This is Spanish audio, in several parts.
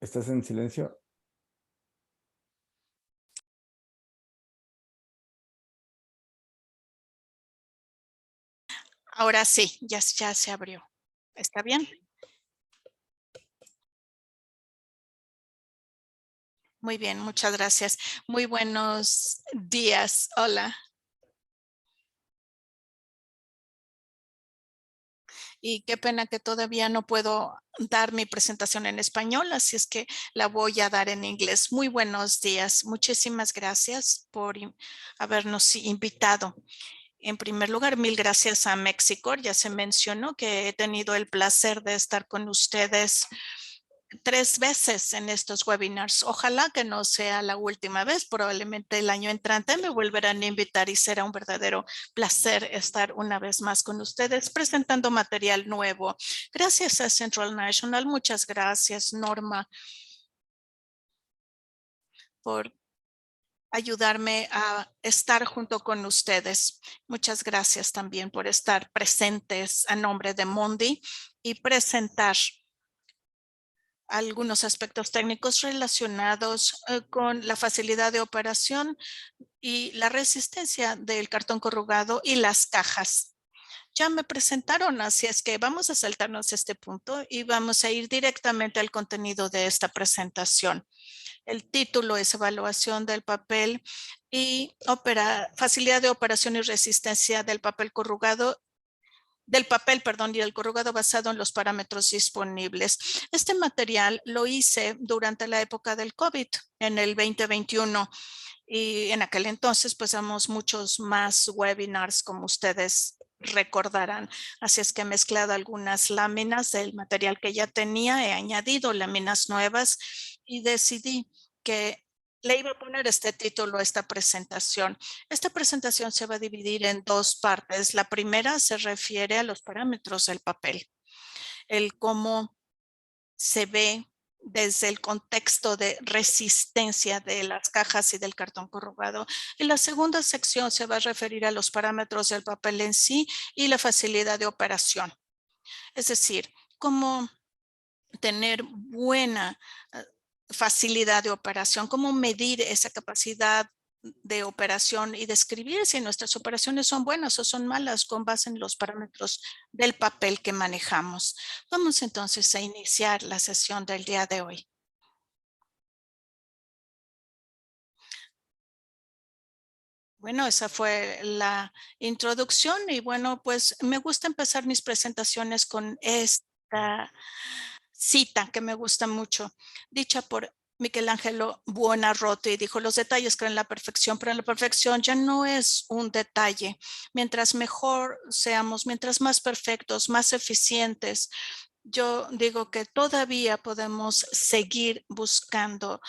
¿Estás en silencio? Ahora sí, ya se abrió. ¿Está bien? Muy bien, muchas gracias. Muy buenos días. Hola. Y qué pena que todavía no puedo dar mi presentación en español, así es que la voy a dar en inglés. Muy buenos días. Muchísimas gracias por habernos invitado. En primer lugar, mil gracias a Mexicor. Ya se mencionó que he tenido el placer de estar con ustedes 3 veces en estos webinars. Ojalá que no sea la última vez. Probablemente el año entrante me volverán a invitar y será un verdadero placer estar una vez más con ustedes presentando material nuevo. Gracias a Central National. Muchas gracias, Norma, por ayudarme a estar junto con ustedes. Muchas gracias también por estar presentes a nombre de Mondi y presentar algunos aspectos técnicos relacionados con la facilidad de operación y la resistencia del cartón corrugado y las cajas. Ya me presentaron, así es que vamos a saltarnos este punto y vamos a ir directamente al contenido de esta presentación. El título es Evaluación del papel y facilidad de operación y resistencia del papel corrugado y el corrugado basado en los parámetros disponibles. Este material lo hice durante la época del COVID en el 2021 y en aquel entonces pues damos muchos más webinars como ustedes recordarán. Así es que he mezclado algunas láminas del material que ya tenía, he añadido láminas nuevas y decidí que le iba a poner este título a esta presentación. Esta presentación se va a dividir en 2 partes. La primera se refiere a los parámetros del papel, el cómo se ve desde el contexto de resistencia de las cajas y del cartón corrugado. Y la segunda sección se va a referir a los parámetros del papel en sí y la facilidad de operación. Es decir, cómo tener buena facilidad de operación, cómo medir esa capacidad de operación y describir si nuestras operaciones son buenas o son malas con base en los parámetros del papel que manejamos. Vamos entonces a iniciar la sesión del día de hoy. Bueno, esa fue la introducción y bueno, pues me gusta empezar mis presentaciones con esta cita que me gusta mucho, dicha por Michelangelo Buonarroti. Dijo: los detalles crean la perfección, pero la perfección ya no es un detalle. Mientras mejor seamos, mientras más perfectos, más eficientes, yo digo que todavía podemos seguir buscando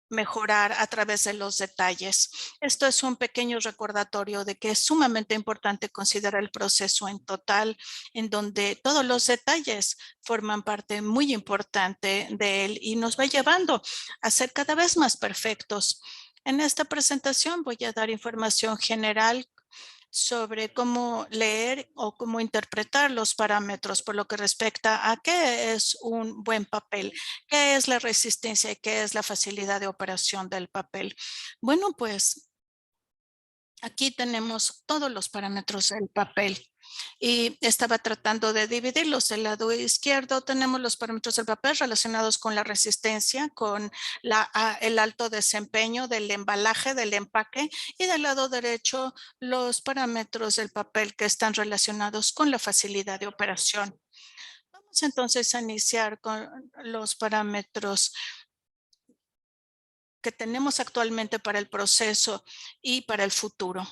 mejorar a través de los detalles. Esto es un pequeño recordatorio de que es sumamente importante considerar el proceso en total, en donde todos los detalles forman parte muy importante de él y nos va llevando a ser cada vez más perfectos. En esta presentación voy a dar información general sobre cómo leer o cómo interpretar los parámetros por lo que respecta a qué es un buen papel, qué es la resistencia y qué es la facilidad de operación del papel. Bueno, pues aquí tenemos todos los parámetros del papel y estaba tratando de dividirlos. Del lado izquierdo tenemos los parámetros del papel relacionados con la resistencia, con el alto desempeño del embalaje, del empaque, y del lado derecho los parámetros del papel que están relacionados con la facilidad de operación. Vamos entonces a iniciar con los parámetros que tenemos actualmente para el proceso y para el futuro.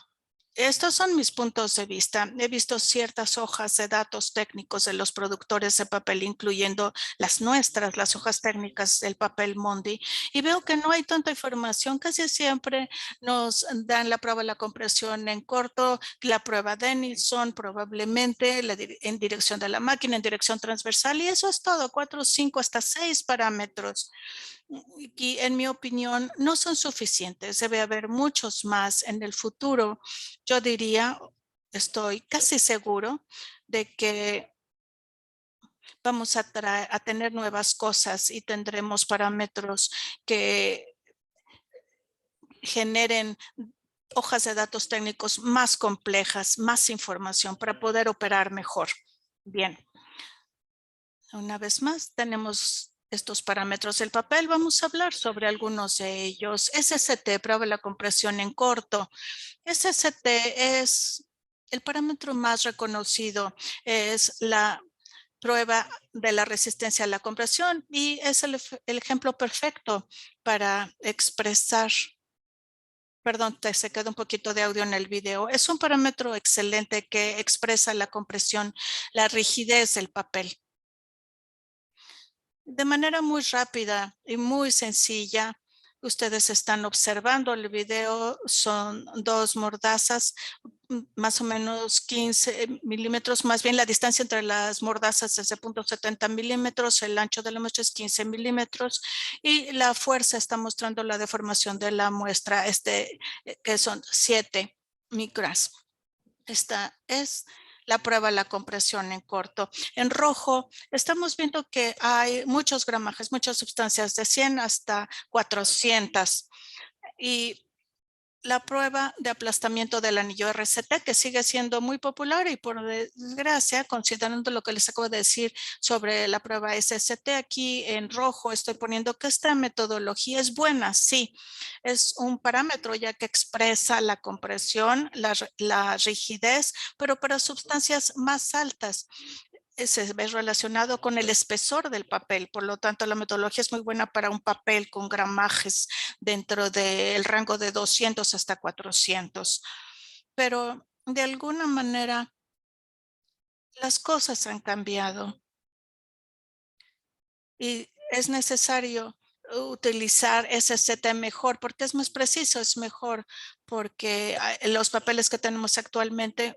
Estos son mis puntos de vista. He visto ciertas hojas de datos técnicos de los productores de papel, incluyendo las nuestras, las hojas técnicas del papel Mondi, y veo que no hay tanta información. Casi siempre nos dan la prueba de la compresión en corto, la prueba Denilson, probablemente en dirección de la máquina, en dirección transversal, y eso es todo, 4, 5, hasta 6 parámetros. Y en mi opinión no son suficientes, debe haber muchos más en el futuro. Yo diría, estoy casi seguro de que Vamos a tener nuevas cosas y tendremos parámetros que generen hojas de datos técnicos más complejas, más información para poder operar mejor. Bien. Una vez más, tenemos estos parámetros del papel. Vamos a hablar sobre algunos de ellos. SST, prueba de la compresión en corto. SST es el parámetro más reconocido. Es la prueba de la resistencia a la compresión y es el ejemplo perfecto para expresar. Perdón, se quedó un poquito de audio en el video. Es un parámetro excelente que expresa la compresión, la rigidez del papel. De manera muy rápida y muy sencilla, ustedes están observando el video, son dos mordazas, más o menos 15 milímetros, más bien la distancia entre las mordazas es de 0.70 milímetros, el ancho de la muestra es 15 milímetros y la fuerza está mostrando la deformación de la muestra, que son 7 micras. Esta es la prueba de la compresión en corto. En rojo estamos viendo que hay muchos gramajes, muchas sustancias de 100 hasta 400 y la prueba de aplastamiento del anillo RCT, que sigue siendo muy popular y por desgracia, considerando lo que les acabo de decir sobre la prueba SST, aquí en rojo estoy poniendo que esta metodología es buena, sí, es un parámetro ya que expresa la compresión, la rigidez, pero para sustancias más altas se ve relacionado con el espesor del papel. Por lo tanto, la metodología es muy buena para un papel con gramajes dentro del rango de 200 hasta 400. Pero de alguna manera, las cosas han cambiado y es necesario utilizar SST mejor porque es más preciso, es mejor porque los papeles que tenemos actualmente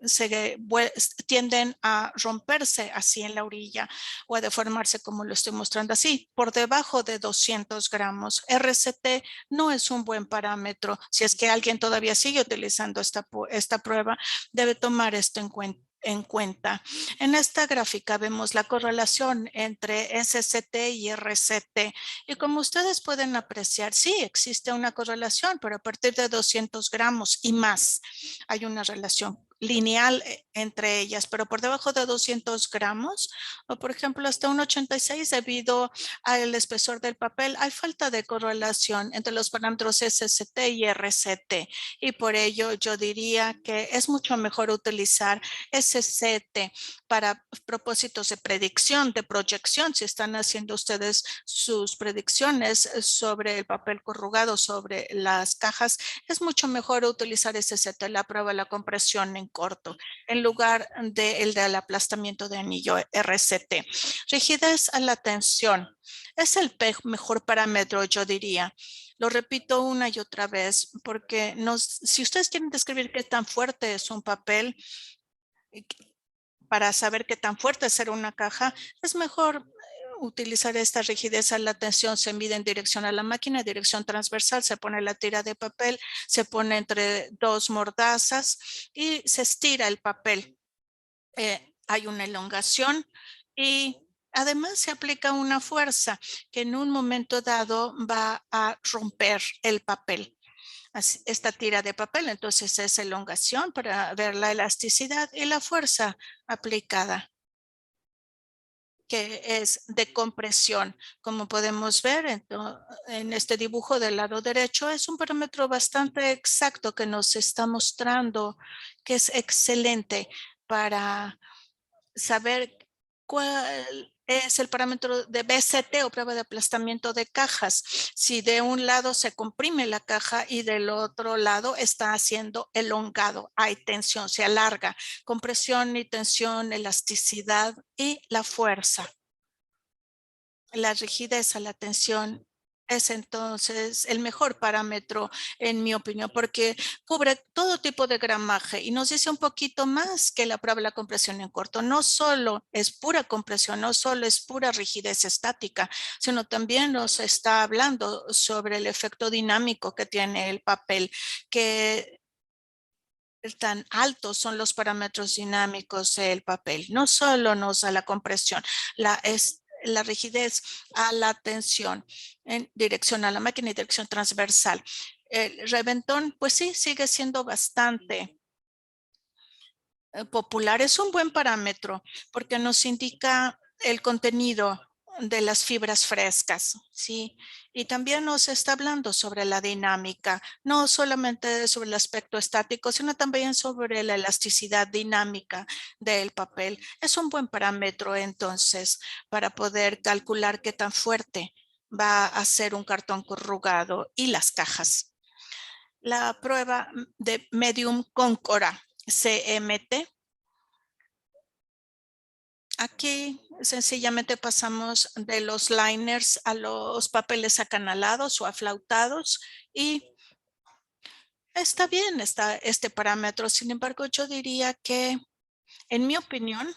tienden a romperse así en la orilla o a deformarse como lo estoy mostrando así, por debajo de 200 gramos. RCT no es un buen parámetro. Si es que alguien todavía sigue utilizando esta prueba, debe tomar esto en cuenta. En esta gráfica vemos la correlación entre SST y RCT y como ustedes pueden apreciar, sí existe una correlación, pero a partir de 200 gramos y más hay una relación lineal entre ellas, pero por debajo de 200 gramos o por ejemplo hasta un 86 debido al espesor del papel hay falta de correlación entre los parámetros SST y RCT y por ello yo diría que es mucho mejor utilizar SST para propósitos de predicción, de proyección, si están haciendo ustedes sus predicciones sobre el papel corrugado, sobre las cajas, es mucho mejor utilizar SST, la prueba de la compresión en corto, en lugar del aplastamiento de anillo RCT. Rigidez a la tensión. Es el mejor parámetro, yo diría. Lo repito una y otra vez, porque si ustedes quieren describir qué tan fuerte es un papel, para saber qué tan fuerte será una caja, es mejor utilizar esta rigidez a la tensión. Se mide en dirección a la máquina, dirección transversal, se pone la tira de papel, se pone entre dos mordazas y se estira el papel. Hay una elongación y además se aplica una fuerza que en un momento dado va a romper el papel. Esta tira de papel, entonces es elongación para ver la elasticidad y la fuerza aplicada, que es de compresión. Como podemos ver en este dibujo del lado derecho, es un parámetro bastante exacto que nos está mostrando que es excelente para saber cuál es el parámetro de BCT o prueba de aplastamiento de cajas. Si de un lado se comprime la caja y del otro lado está haciendo elongado, hay tensión, se alarga, compresión y tensión, elasticidad y la fuerza. La rigidez a la tensión es entonces el mejor parámetro, en mi opinión, porque cubre todo tipo de gramaje y nos dice un poquito más que la prueba de la compresión en corto. No solo es pura compresión, no solo es pura rigidez estática, sino también nos está hablando sobre el efecto dinámico que tiene el papel, que tan altos son los parámetros dinámicos del papel. No solo nos da la compresión, la rigidez a la tensión en dirección a la máquina y dirección transversal. El reventón, pues sí, sigue siendo bastante popular. Es un buen parámetro porque nos indica el contenido de las fibras frescas, ¿sí? Y también nos está hablando sobre la dinámica, no solamente sobre el aspecto estático, sino también sobre la elasticidad dinámica del papel. Es un buen parámetro entonces para poder calcular qué tan fuerte va a ser un cartón corrugado y las cajas. La prueba de Medium Concora CMT. Aquí sencillamente pasamos de los liners a los papeles acanalados o aflautados y está bien este parámetro. Sin embargo, yo diría que, en mi opinión,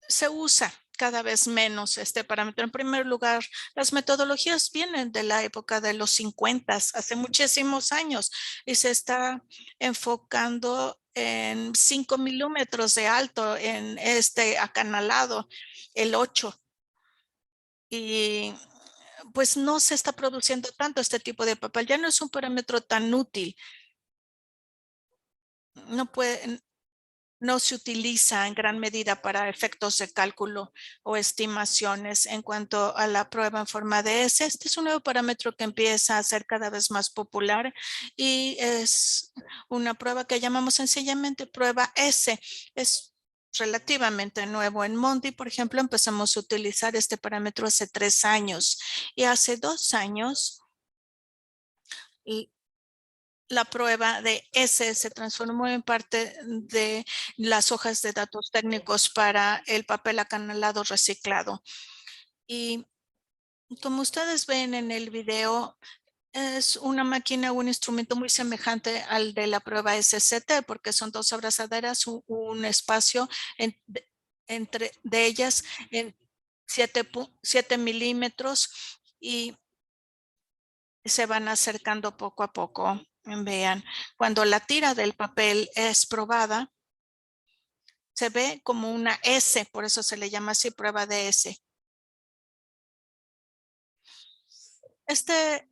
se usa cada vez menos este parámetro. En primer lugar, las metodologías vienen de la época de los 50, hace muchísimos años, y se está enfocando en 5 milímetros de alto en este acanalado, el 8. Y pues no se está produciendo tanto este tipo de papel. Ya no es un parámetro tan útil. No puede, no se utiliza en gran medida para efectos de cálculo o estimaciones. En cuanto a la prueba en forma de S, este es un nuevo parámetro que empieza a ser cada vez más popular y es una prueba que llamamos sencillamente prueba S. Es relativamente nuevo. En Monty, por ejemplo, empezamos a utilizar este parámetro hace 3 años y hace 2 años la prueba de S se transformó en parte de las hojas de datos técnicos para el papel acanalado reciclado. Y como ustedes ven en el video, es una máquina o un instrumento muy semejante al de la prueba SCT, porque son dos abrazaderas, un espacio entre de ellas en 7 milímetros y se van acercando poco a poco. Vean, cuando la tira del papel es probada, se ve como una S, por eso se le llama así prueba de S. Este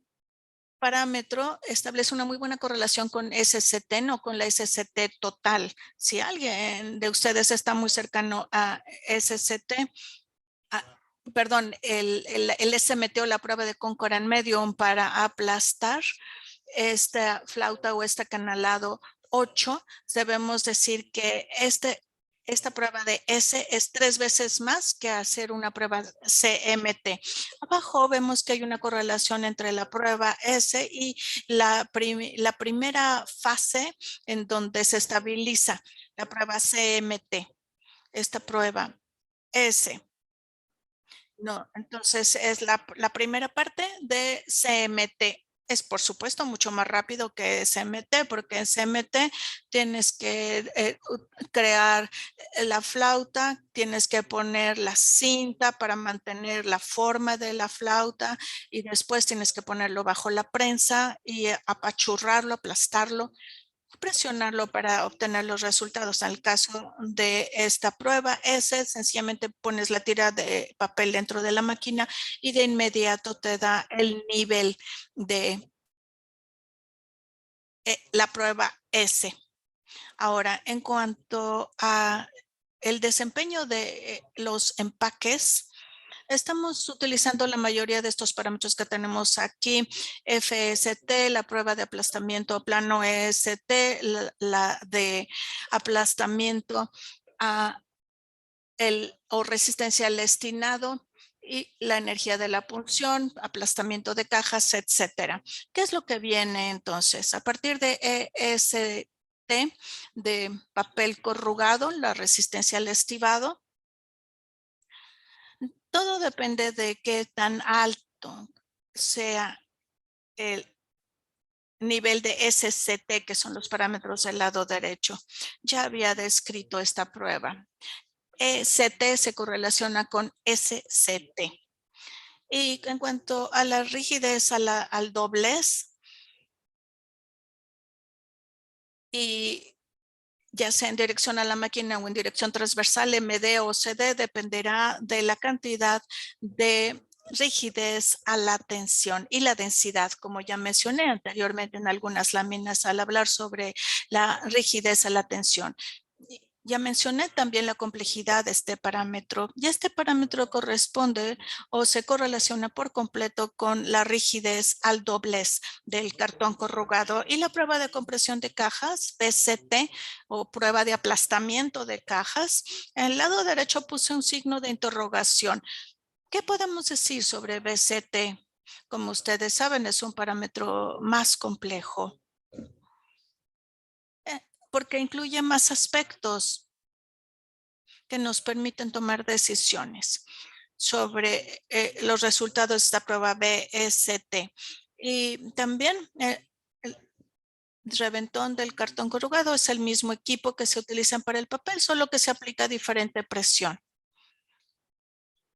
parámetro establece una muy buena correlación con SCT, no con la SCT total. Si alguien de ustedes está muy cercano a SCT, perdón, el SMT o la prueba de Concoran Medium para aplastar esta flauta o este canalado 8, debemos decir que esta prueba de S es 3 veces más que hacer una prueba CMT. Abajo vemos que hay una correlación entre la prueba S y la primera fase en donde se estabiliza la prueba CMT. Esta prueba S. No, entonces es la primera parte de CMT. Es por supuesto mucho más rápido que SMT, porque en CMT tienes que crear la flauta, tienes que poner la cinta para mantener la forma de la flauta y después tienes que ponerlo bajo la prensa y apachurrarlo, aplastarlo, presionarlo para obtener los resultados. En el caso de esta prueba, sencillamente pones la tira de papel dentro de la máquina y de inmediato te da el nivel de la prueba S. Ahora, en cuanto a el desempeño de los empaques, estamos utilizando la mayoría de estos parámetros que tenemos aquí. FST, la prueba de aplastamiento plano EST, la de aplastamiento o resistencia al estinado y la energía de la punción, aplastamiento de cajas, etcétera. ¿Qué es lo que viene entonces? A partir de EST, de papel corrugado, la resistencia al estivado, todo depende de qué tan alto sea el nivel de SCT, que son los parámetros del lado derecho. Ya había descrito esta prueba. ECT se correlaciona con SCT. Y en cuanto a la rigidez, al doblez, y ya sea en dirección a la máquina o en dirección transversal, MD o CD, dependerá de la cantidad de rigidez a la tensión y la densidad, como ya mencioné anteriormente en algunas láminas al hablar sobre la rigidez a la tensión. Ya mencioné también la complejidad de este parámetro y este parámetro corresponde o se correlaciona por completo con la rigidez al doblez del cartón corrugado y la prueba de compresión de cajas, PCT, o prueba de aplastamiento de cajas. En el lado derecho puse un signo de interrogación. ¿Qué podemos decir sobre BCT? Como ustedes saben, es un parámetro más complejo porque incluye más aspectos que nos permiten tomar decisiones sobre los resultados de esta prueba BST. Y también el reventón del cartón corrugado es el mismo equipo que se utilizan para el papel, solo que se aplica diferente presión.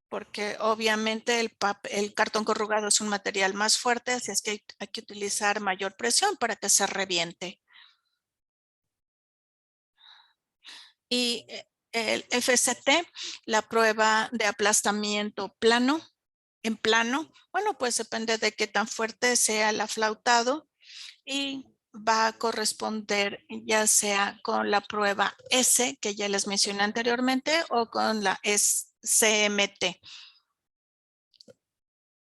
Porque obviamente el cartón corrugado es un material más fuerte, así es que hay que utilizar mayor presión para que se reviente. Y el FST, la prueba de aplastamiento plano, en plano, bueno, pues depende de qué tan fuerte sea el aflautado y va a corresponder ya sea con la prueba S, que ya les mencioné anteriormente, o con la CMT.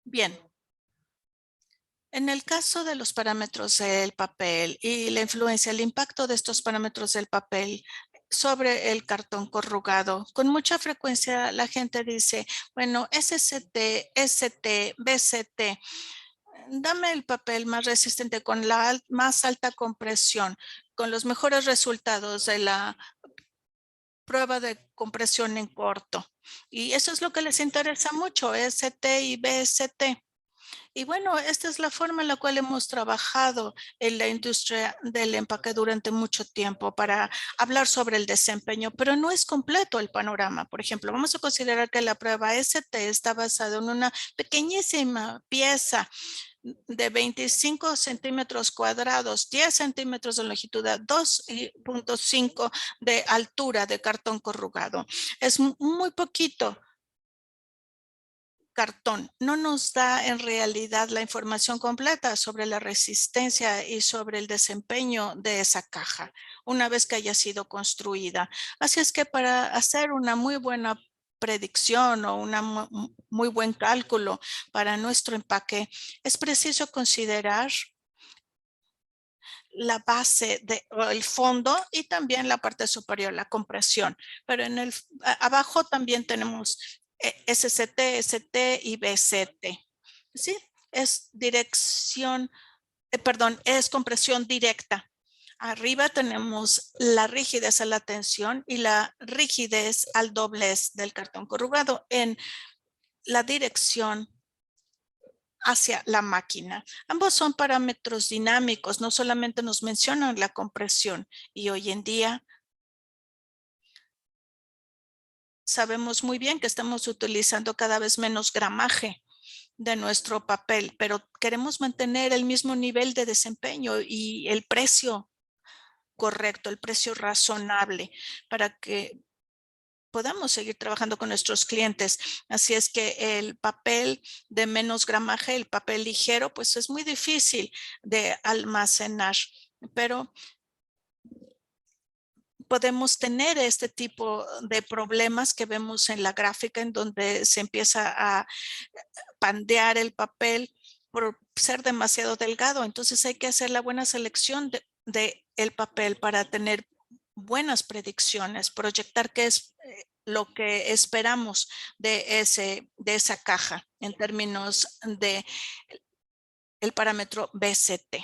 Bien. En el caso de los parámetros del papel y la influencia, el impacto de estos parámetros del papel sobre el cartón corrugado, con mucha frecuencia la gente dice, bueno, SCT, ST, BCT, dame el papel más resistente con la más alta compresión, con los mejores resultados de la prueba de compresión en corto. Y eso es lo que les interesa mucho, ST y BST. Y bueno, esta es la forma en la cual hemos trabajado en la industria del empaque durante mucho tiempo para hablar sobre el desempeño, pero no es completo el panorama. Por ejemplo, vamos a considerar que la prueba ST está basada en una pequeñísima pieza de 25 centímetros cuadrados, 10 centímetros de longitud, 2.5 de altura de cartón corrugado. Es muy poquito cartón. No nos da en realidad la información completa sobre la resistencia y sobre el desempeño de esa caja una vez que haya sido construida. Así es que para hacer una muy buena predicción o un muy buen cálculo para nuestro empaque, es preciso considerar la base el fondo y también la parte superior, la compresión. Pero en el abajo también tenemos SCT, ST y BCT. ¿Sí? Es dirección, perdón, es compresión directa. Arriba tenemos la rigidez a la tensión y la rigidez al doblez del cartón corrugado en la dirección hacia la máquina. Ambos son parámetros dinámicos, no solamente nos mencionan la compresión y hoy en día sabemos muy bien que estamos utilizando cada vez menos gramaje de nuestro papel, pero queremos mantener el mismo nivel de desempeño y el precio correcto, el precio razonable para que podamos seguir trabajando con nuestros clientes. Así es que el papel de menos gramaje, el papel ligero, pues es muy difícil de almacenar, pero podemos tener este tipo de problemas que vemos en la gráfica en donde se empieza a pandear el papel por ser demasiado delgado. Entonces hay que hacer la buena selección de el papel para tener buenas predicciones, proyectar qué es lo que esperamos de esa caja en términos de el parámetro BCT.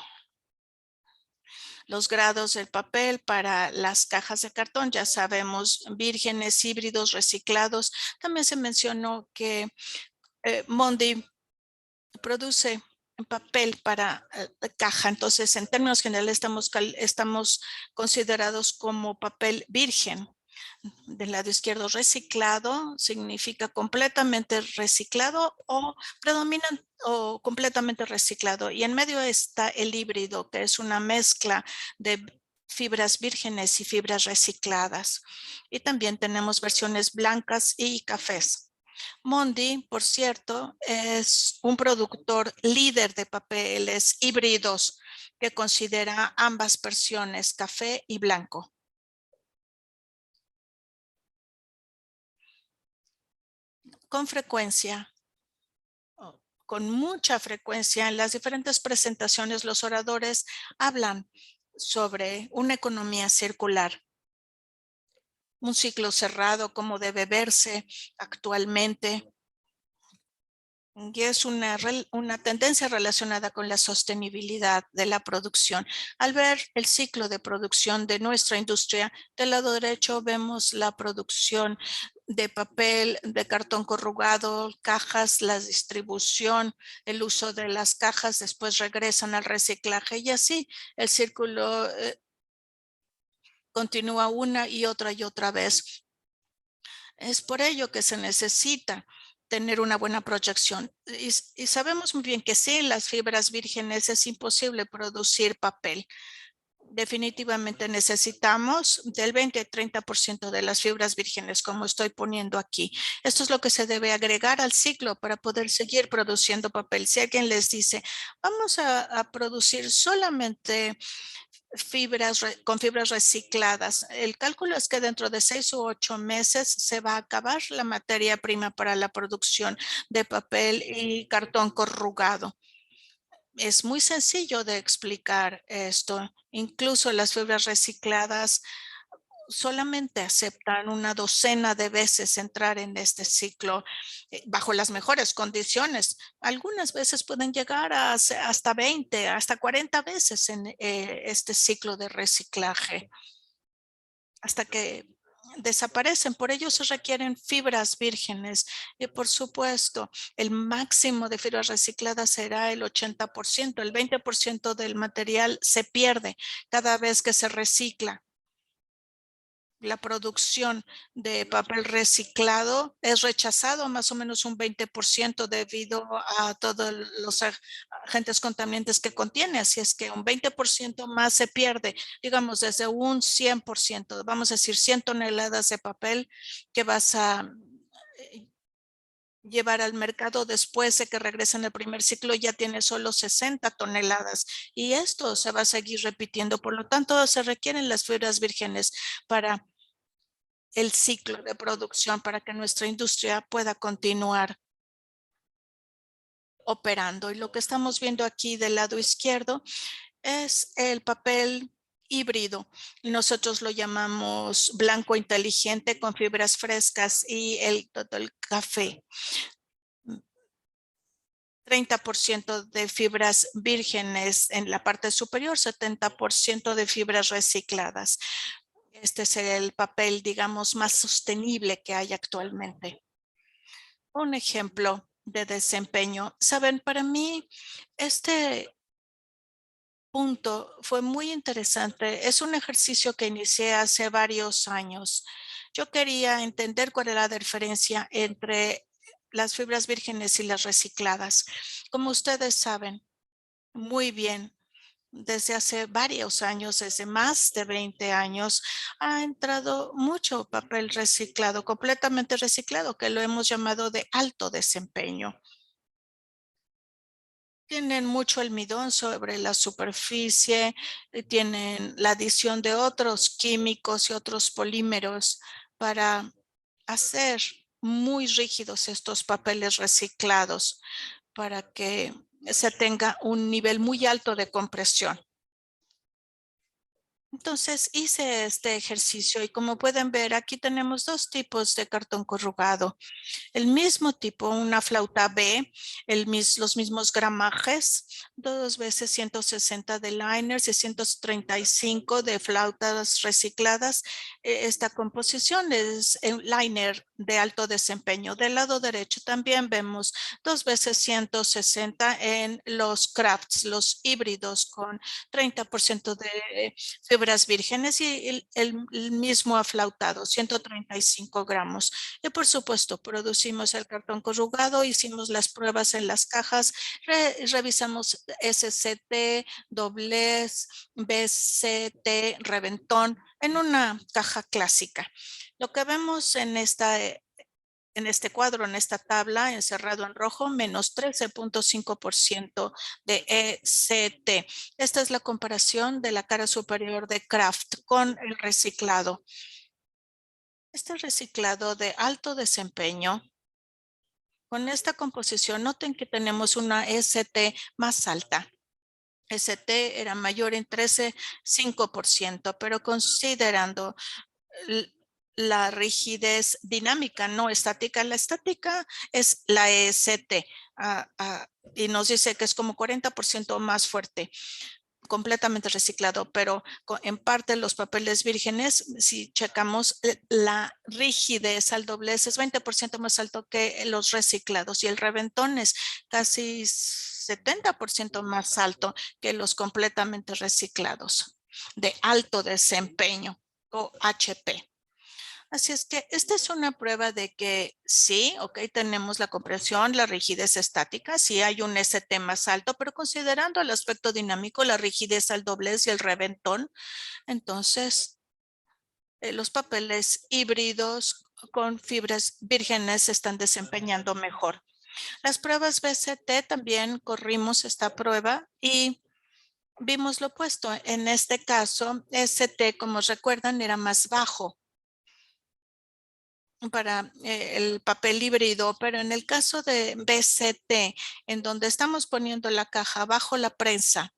Los grados del papel para las cajas de cartón, ya sabemos, vírgenes, híbridos, reciclados. También se mencionó que Mondi produce papel para caja. Entonces, en términos generales, estamos considerados como papel virgen. Del lado izquierdo, reciclado significa completamente reciclado o predominan o completamente reciclado. Y en medio está el híbrido, que es una mezcla de fibras vírgenes y fibras recicladas. Y también tenemos versiones blancas y cafés. Mondi, por cierto, es un productor líder de papeles híbridos que considera ambas versiones, café y blanco. Con frecuencia, con mucha frecuencia, en las diferentes presentaciones, los oradores hablan sobre una economía circular, un ciclo cerrado, como debe verse actualmente. Y es una tendencia relacionada con la sostenibilidad de la producción. Al ver el ciclo de producción de nuestra industria, del lado derecho vemos la producción de papel, de cartón corrugado, cajas, la distribución, el uso de las cajas, después regresan al reciclaje y así el círculo continúa una y otra vez. Es por ello que se necesita tener una buena proyección. Y sabemos muy bien que sin las fibras vírgenes es imposible producir papel. Definitivamente necesitamos del 20 al 30% de las fibras vírgenes, como estoy poniendo aquí. Esto es lo que se debe agregar al ciclo para poder seguir produciendo papel. Si alguien les dice, vamos a producir solamente con fibras recicladas. El cálculo es que dentro de 6 u 8 meses se va a acabar la materia prima para la producción de papel y cartón corrugado. Es muy sencillo de explicar esto. Incluso las fibras recicladas solamente aceptan una docena de veces entrar en este ciclo bajo las mejores condiciones. Algunas veces pueden llegar hasta 20, hasta 40 veces en este ciclo de reciclaje hasta que desaparecen. Por ello se requieren fibras vírgenes y por supuesto el máximo de fibras recicladas será el 80%. El 20% del material se pierde cada vez que se recicla. La producción de papel reciclado es rechazado más o menos un 20% debido a todos los agentes contaminantes que contiene. Así es que un 20% más se pierde, digamos desde un 100%, vamos a decir 100 toneladas de papel que vas a llevar al mercado después de que regresen el primer ciclo ya tiene solo 60 toneladas y esto se va a seguir repitiendo. Por lo tanto, se requieren las fibras vírgenes para el ciclo de producción para que nuestra industria pueda continuar operando. Y lo que estamos viendo aquí del lado izquierdo es el papel híbrido. Nosotros lo llamamos blanco inteligente con fibras frescas y todo el café. 30% de fibras vírgenes en la parte superior, 70% de fibras recicladas. Este es el papel, digamos, más sostenible que hay actualmente. Un ejemplo de desempeño. Saben, para mí este punto fue muy interesante. Es un ejercicio que inicié hace varios años. Yo quería entender cuál era la diferencia entre las fibras vírgenes y las recicladas. Como ustedes saben muy bien, desde hace varios años, desde más de 20 años, ha entrado mucho papel reciclado, completamente reciclado, que lo hemos llamado de alto desempeño. Tienen mucho almidón sobre la superficie, tienen la adición de otros químicos y otros polímeros para hacer muy rígidos estos papeles reciclados para que se tenga un nivel muy alto de compresión. Entonces hice este ejercicio y como pueden ver aquí tenemos dos tipos de cartón corrugado. El mismo tipo, una flauta B, los mismos gramajes, 2 veces 160 de liners y 135 de flautas recicladas. Esta composición es liner de alto desempeño. Del lado derecho también vemos 2 veces 160 en los crafts, los híbridos con 30% de fibras vírgenes y el mismo aflautado, 135 gramos. Y por supuesto, producimos el cartón corrugado, hicimos las pruebas en las cajas, revisamos SCT, doblez, BCT, reventón en una caja clásica. Lo que vemos en este cuadro, en esta tabla, encerrado en rojo, menos 13.5% de ECT. Esta es la comparación de la cara superior de Kraft con el reciclado. Este reciclado de alto desempeño, con esta composición, noten que tenemos una ECT más alta. ST era mayor en 13,5%, pero considerando la rigidez dinámica, no estática. La estática es la EST y nos dice que es como 40% más fuerte, completamente reciclado, pero en parte los papeles vírgenes, si checamos la rigidez al doblez, es 20% más alto que los reciclados y el reventón es casi 70% más alto que los completamente reciclados de alto desempeño o HP. Así es que esta es una prueba de que sí, ok, tenemos la compresión, la rigidez estática, sí hay un ST más alto, pero considerando el aspecto dinámico, la rigidez al doblez y el reventón, entonces los papeles híbridos con fibras vírgenes se están desempeñando mejor. Las pruebas BCT también corrimos esta prueba y vimos lo opuesto. En este caso, ST, como recuerdan, era más bajo para el papel híbrido, pero en el caso de BCT, en donde estamos poniendo la caja bajo la prensa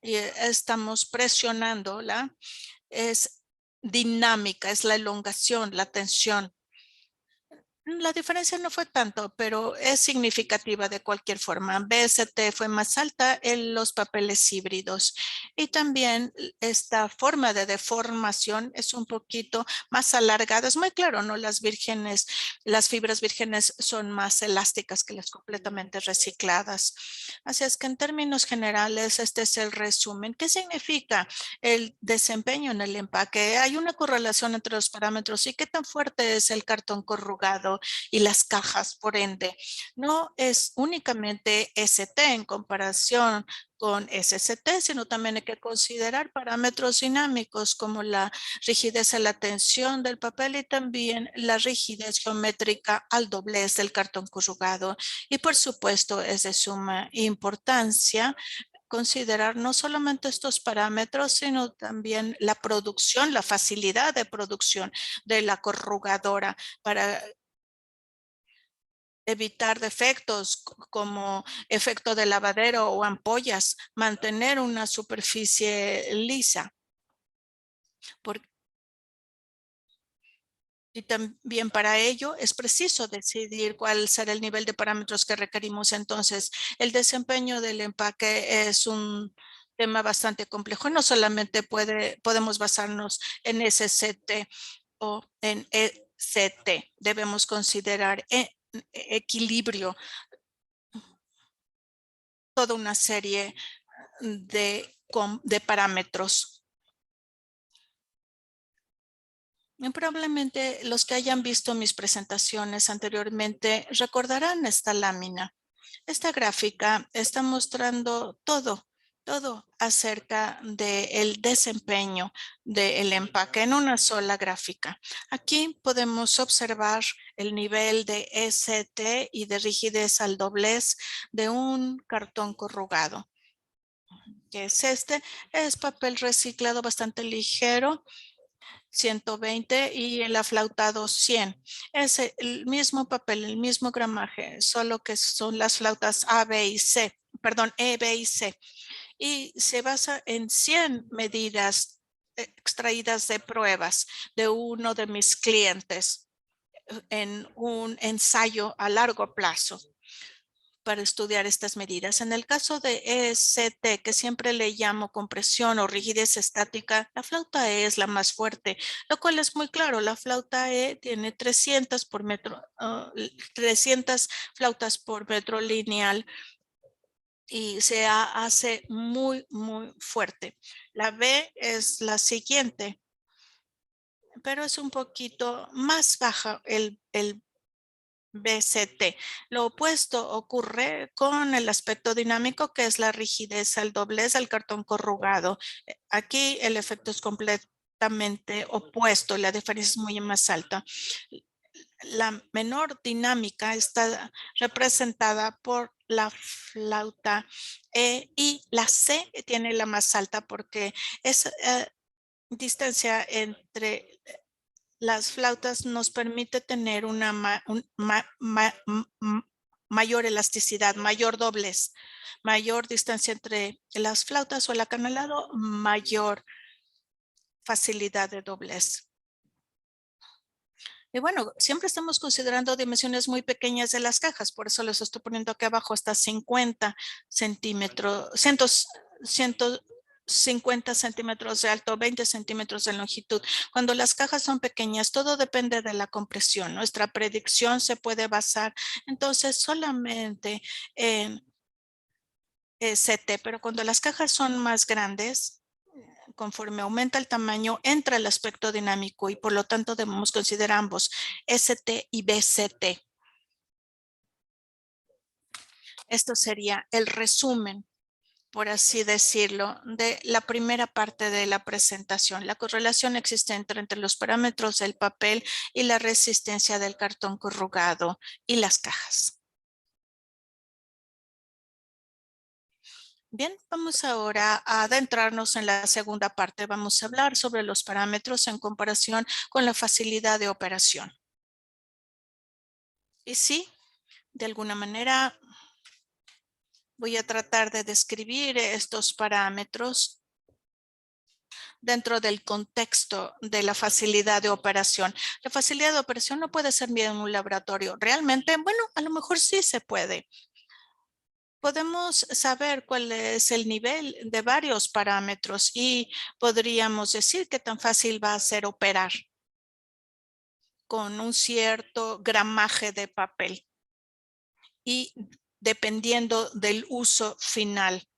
y estamos presionándola, es dinámica, es la elongación, la tensión. La diferencia no fue tanto, pero es significativa de cualquier forma. BST fue más alta en los papeles híbridos y también esta forma de deformación es un poquito más alargada. Es muy claro, ¿no? Las fibras vírgenes son más elásticas que las completamente recicladas. Así es que en términos generales, este es el resumen. ¿Qué significa el desempeño en el empaque? Hay una correlación entre los parámetros y qué tan fuerte es el cartón corrugado y las cajas, por ende. No es únicamente ST en comparación con SST, sino también hay que considerar parámetros dinámicos como la rigidez a la tensión del papel y también la rigidez geométrica al doblez del cartón corrugado. Y por supuesto es de suma importancia considerar no solamente estos parámetros, sino también la producción, la facilidad de producción de la corrugadora para evitar defectos como efecto de lavadero o ampollas, mantener una superficie lisa. Y también para ello es preciso decidir cuál será el nivel de parámetros que requerimos. Entonces, el desempeño del empaque es un tema bastante complejo. No solamente podemos basarnos en SCT o en ECT. Debemos considerar equilibrio, toda una serie de parámetros. Probablemente los que hayan visto mis presentaciones anteriormente recordarán esta lámina. Esta gráfica está mostrando todo acerca del desempeño del empaque en una sola gráfica. Aquí podemos observar el nivel de ST y de rigidez al doblez de un cartón corrugado. Que es este? Es papel reciclado bastante ligero, 120 y el aflautado 100. Es el mismo papel, el mismo gramaje, solo que son las flautas A, B y C, perdón, E, B y C. Y se basa en 100 medidas extraídas de pruebas de uno de mis clientes en un ensayo a largo plazo para estudiar estas medidas. En el caso de EST, que siempre le llamo compresión o rigidez estática, la flauta E es la más fuerte, lo cual es muy claro. La flauta E tiene 300 por metro, 300 flautas por metro lineal y se hace muy, muy fuerte. La B es la siguiente, pero es un poquito más baja el BCT. Lo opuesto ocurre con el aspecto dinámico, que es la rigidez al doblez del cartón corrugado. Aquí el efecto es completamente opuesto, la diferencia es muy más alta. La menor dinámica está representada por la flauta E y la C tiene la más alta porque es distancia entre las flautas nos permite tener una mayor elasticidad, mayor doblez, mayor distancia entre las flautas o el acanalado, mayor facilidad de doblez. Y bueno, siempre estamos considerando dimensiones muy pequeñas de las cajas, por eso les estoy poniendo aquí abajo hasta 50 centímetros, 150 centímetros de alto, 20 centímetros de longitud. Cuando las cajas son pequeñas, todo depende de la compresión. Nuestra predicción se puede basar entonces solamente en CT, pero cuando las cajas son más grandes, conforme aumenta el tamaño, entra el aspecto dinámico y por lo tanto debemos considerar ambos, ST y BCT. Esto sería el resumen, por así decirlo, de la primera parte de la presentación. La correlación existente entre los parámetros del papel y la resistencia del cartón corrugado y las cajas. Bien, vamos ahora a adentrarnos en la segunda parte. Vamos a hablar sobre los parámetros en comparación con la facilidad de operación. Y sí, de alguna manera voy a tratar de describir estos parámetros dentro del contexto de la facilidad de operación. La facilidad de operación no puede ser medida en un laboratorio. Realmente, bueno, a lo mejor sí se puede. Podemos saber cuál es el nivel de varios parámetros y podríamos decir qué tan fácil va a ser operar con un cierto gramaje de papel y dependiendo del uso final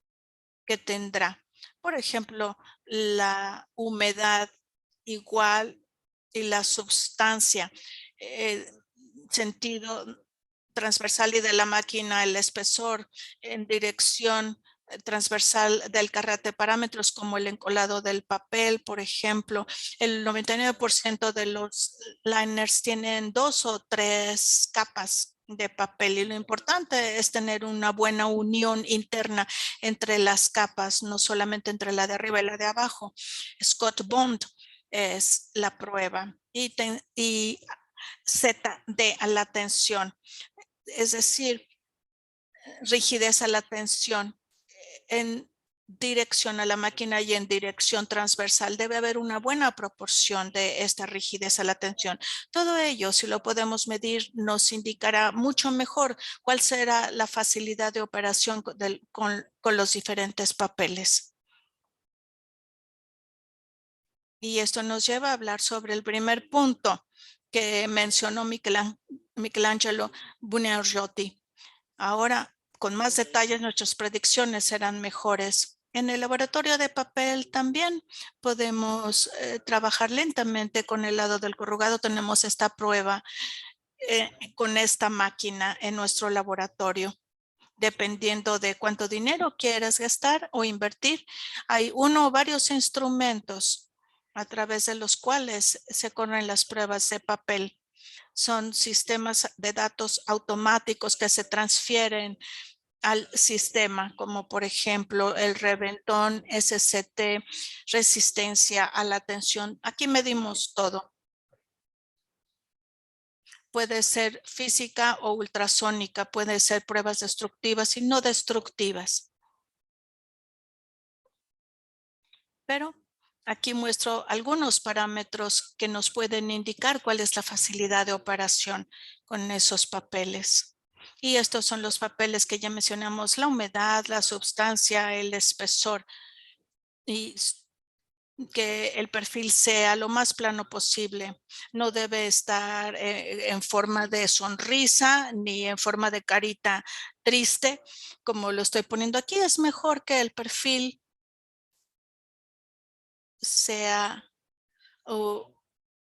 que tendrá. Por ejemplo, la humedad igual y la sustancia, sentido transversal y de la máquina, el espesor en dirección transversal del carrete de parámetros como el encolado del papel, por ejemplo. El 99% de los liners tienen 2 o 3 capas de papel y lo importante es tener una buena unión interna entre las capas, no solamente entre la de arriba y la de abajo. Scott Bond es la prueba y ZD a la tensión, es decir, rigidez a la tensión en dirección a la máquina y en dirección transversal. Debe haber una buena proporción de esta rigidez a la tensión. Todo ello, si lo podemos medir, nos indicará mucho mejor cuál será la facilidad de operación con los diferentes papeles. Y esto nos lleva a hablar sobre el primer punto que mencionó Michelangelo Buonarroti. Ahora, con más detalles, nuestras predicciones serán mejores. En el laboratorio de papel también podemos trabajar lentamente con el lado del corrugado. Tenemos esta prueba con esta máquina en nuestro laboratorio. Dependiendo de cuánto dinero quieras gastar o invertir, hay uno o varios instrumentos a través de los cuales se corren las pruebas de papel. Son sistemas de datos automáticos que se transfieren al sistema, como por ejemplo el reventón, SCT, resistencia a la tensión. Aquí medimos todo. Puede ser física o ultrasónica, puede ser pruebas destructivas y no destructivas. Pero aquí muestro algunos parámetros que nos pueden indicar cuál es la facilidad de operación con esos papeles. Y estos son los papeles que ya mencionamos: la humedad, la substancia, el espesor, y que el perfil sea lo más plano posible. No debe estar en forma de sonrisa ni en forma de carita triste, como lo estoy poniendo aquí. Es mejor que el perfil sea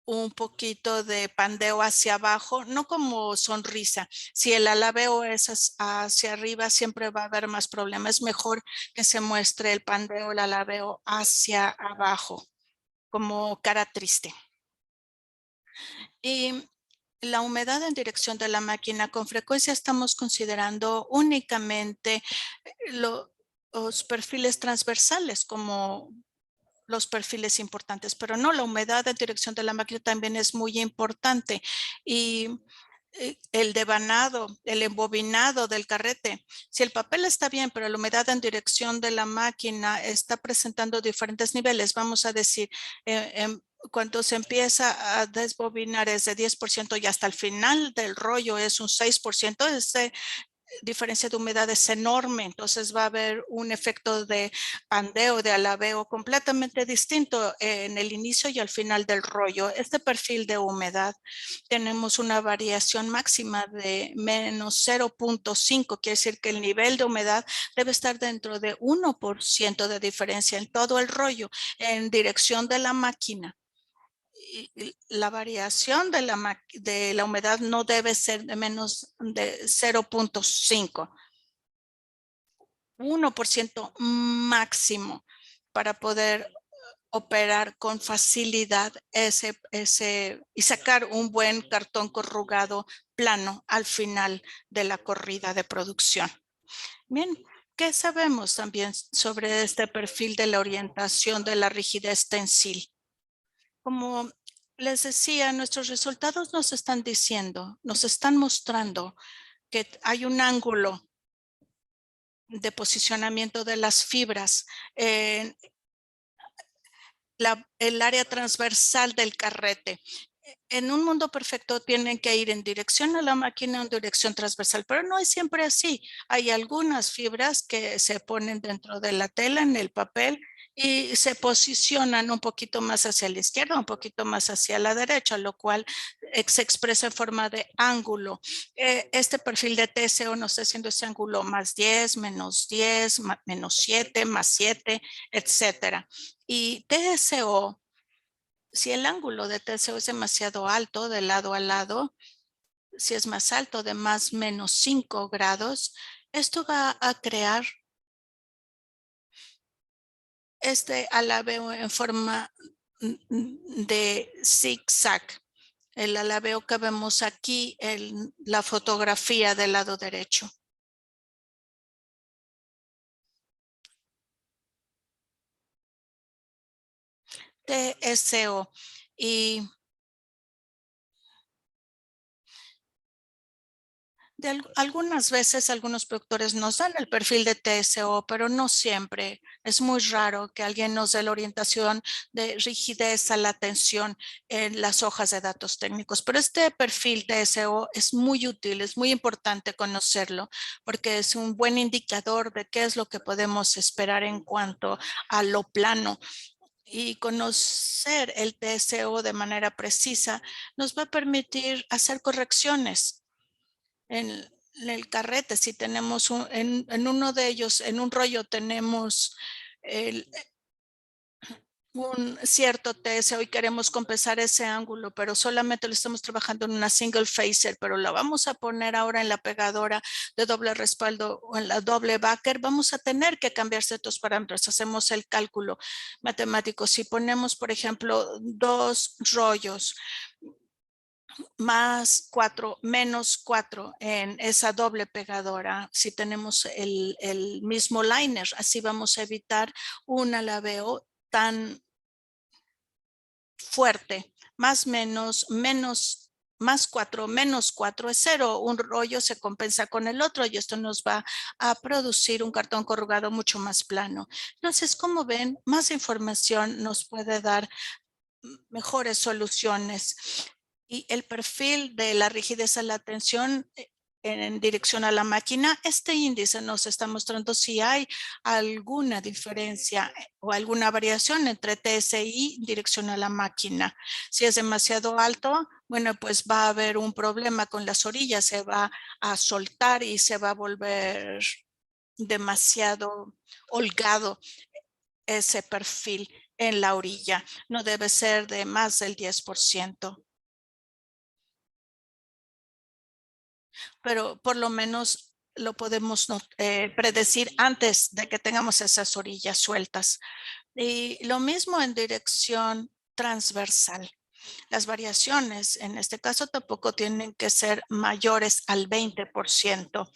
un poquito de pandeo hacia abajo, no como sonrisa. Si el alabeo es hacia arriba, siempre va a haber más problemas. Es mejor que se muestre el pandeo, el alabeo hacia abajo, como cara triste. Y la humedad en dirección de la máquina, con frecuencia estamos considerando únicamente los perfiles transversales como los perfiles importantes, pero no, la humedad en dirección de la máquina también es muy importante. Y el devanado, el embobinado del carrete. Si el papel está bien, pero la humedad en dirección de la máquina está presentando diferentes niveles, vamos a decir, cuando se empieza a desbobinar es de 10% y hasta el final del rollo es un 6%, diferencia de humedad es enorme, entonces va a haber un efecto de pandeo, de alabeo completamente distinto en el inicio y al final del rollo. Este perfil de humedad tenemos una variación máxima de menos 0.5, quiere decir que el nivel de humedad debe estar dentro de 1% de diferencia en todo el rollo en dirección de la máquina. Y la variación de la humedad no debe ser de menos de 0.5, 1% máximo para poder operar con facilidad y sacar un buen cartón corrugado plano al final de la corrida de producción. Bien, ¿qué sabemos también sobre este perfil de la orientación de la rigidez tensil? Como les decía, nuestros resultados nos están diciendo, nos están mostrando que hay un ángulo de posicionamiento de las fibras en el área transversal del carrete. En un mundo perfecto tienen que ir en dirección a la máquina en dirección transversal, pero no es siempre así. Hay algunas fibras que se ponen dentro de la tela, en el papel, y se posicionan un poquito más hacia la izquierda, un poquito más hacia la derecha, lo cual se expresa en forma de ángulo. Este perfil de TSO nos está haciendo ese ángulo más 10, menos 7, más 7, etcétera. Y TSO, si el ángulo de TSO es demasiado alto de lado a lado, si es más alto de más menos 5 grados, esto va a crear este alabeo en forma de zigzag. El alabeo que vemos aquí en la fotografía del lado derecho. TSO. Y algunas veces algunos productores nos dan el perfil de TSO, pero no siempre. Es muy raro que alguien nos dé la orientación de rigidez a la tensión en las hojas de datos técnicos. Pero este perfil TSO es muy útil, es muy importante conocerlo porque es un buen indicador de qué es lo que podemos esperar en cuanto a lo plano. Y conocer el TSO de manera precisa nos va a permitir hacer correcciones en el carrete. Si tenemos en uno de ellos, en un rollo tenemos un cierto TSO y queremos compensar ese ángulo, pero solamente lo estamos trabajando en una single phaser, pero la vamos a poner ahora en la pegadora de doble respaldo o en la doble backer, vamos a tener que cambiar ciertos parámetros. Hacemos el cálculo matemático. Si ponemos, por ejemplo, dos rollos más 4, menos 4 en esa doble pegadora, si tenemos el mismo liner, así vamos a evitar un alabeo tan fuerte. Más menos, menos, más 4, menos 4 es 0. Un rollo se compensa con el otro y esto nos va a producir un cartón corrugado mucho más plano. Entonces, como ven, más información nos puede dar mejores soluciones. Y el perfil de la rigidez a la tensión en dirección a la máquina, este índice nos está mostrando si hay alguna diferencia o alguna variación entre TSI en dirección a la máquina. Si es demasiado alto, bueno, pues va a haber un problema con las orillas, se va a soltar y se va a volver demasiado holgado ese perfil en la orilla. No debe ser de más del 10%. Pero por lo menos lo podemos predecir antes de que tengamos esas orillas sueltas. Y lo mismo en dirección transversal. Las variaciones en este caso tampoco tienen que ser mayores al 20%.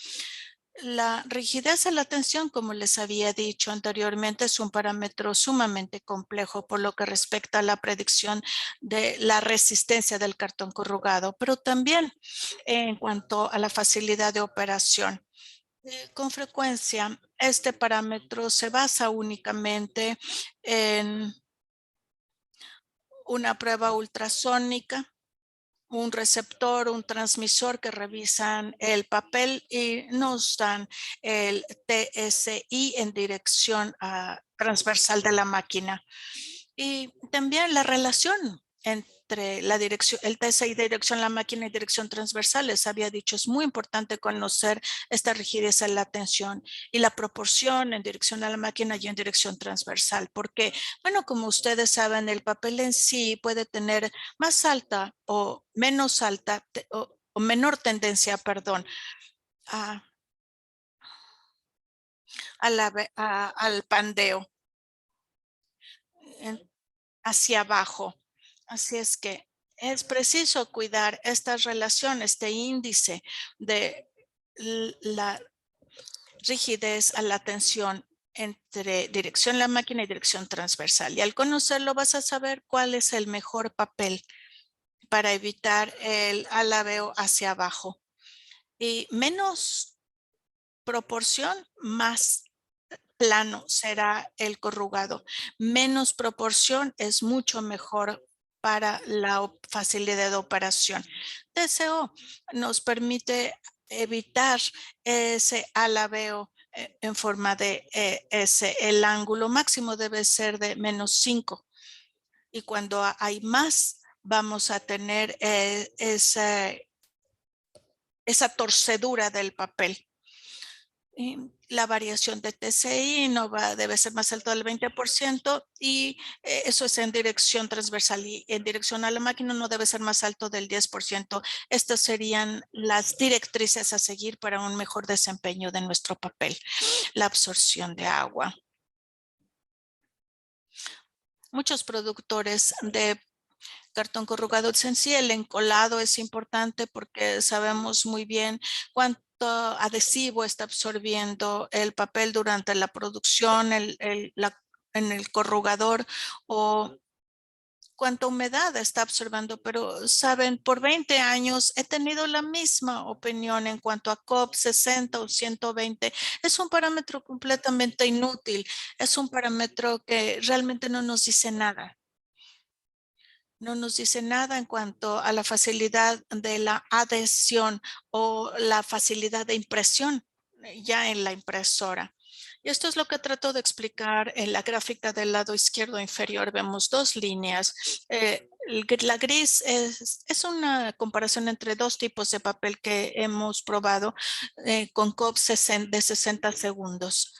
La rigidez de la tensión, como les había dicho anteriormente, es un parámetro sumamente complejo por lo que respecta a la predicción de la resistencia del cartón corrugado, pero también en cuanto a la facilidad de operación. Con frecuencia, este parámetro se basa únicamente en una prueba ultrasónica, un receptor, un transmisor que revisan el papel y nos dan el TSI en dirección transversal de la máquina. Y también la relación entre la dirección, el TSI de dirección a la máquina y dirección transversal, les había dicho, es muy importante conocer esta rigidez en la tensión y la proporción en dirección a la máquina y en dirección transversal, porque, bueno, como ustedes saben, el papel en sí puede tener más alta o menos alta o menor tendencia, perdón, a, al pandeo hacia abajo. Así es que es preciso cuidar estas relaciones, este índice de la rigidez a la tensión entre dirección a la máquina y dirección transversal. Y al conocerlo vas a saber cuál es el mejor papel para evitar el alabeo hacia abajo. Y menos proporción, más plano será el corrugado. Menos proporción es mucho mejor para la facilidad de operación. TCO nos permite evitar ese alabeo en forma de S. El ángulo máximo debe ser de -5 y cuando hay más vamos a tener esa torcedura del papel. La variación de TCI no debe ser más alto del 20% y eso es en dirección transversal y en dirección a la máquina no debe ser más alto del 10%. Estas serían las directrices a seguir para un mejor desempeño de nuestro papel. La absorción de agua. Muchos productores de cartón corrugado en sí, el encolado es importante porque sabemos muy bien cuánto adhesivo está absorbiendo el papel durante la producción en el corrugador o cuánta humedad está absorbiendo, pero saben, por 20 años he tenido la misma opinión en cuanto a COP 60 o 120. Es un parámetro completamente inútil, es un parámetro que realmente no nos dice nada. No nos dice nada en cuanto a la facilidad de la adhesión o la facilidad de impresión ya en la impresora. Y esto es lo que trato de explicar en la gráfica del lado izquierdo inferior. Vemos dos líneas. La gris es una comparación entre dos tipos de papel que hemos probado con COP de 60 segundos.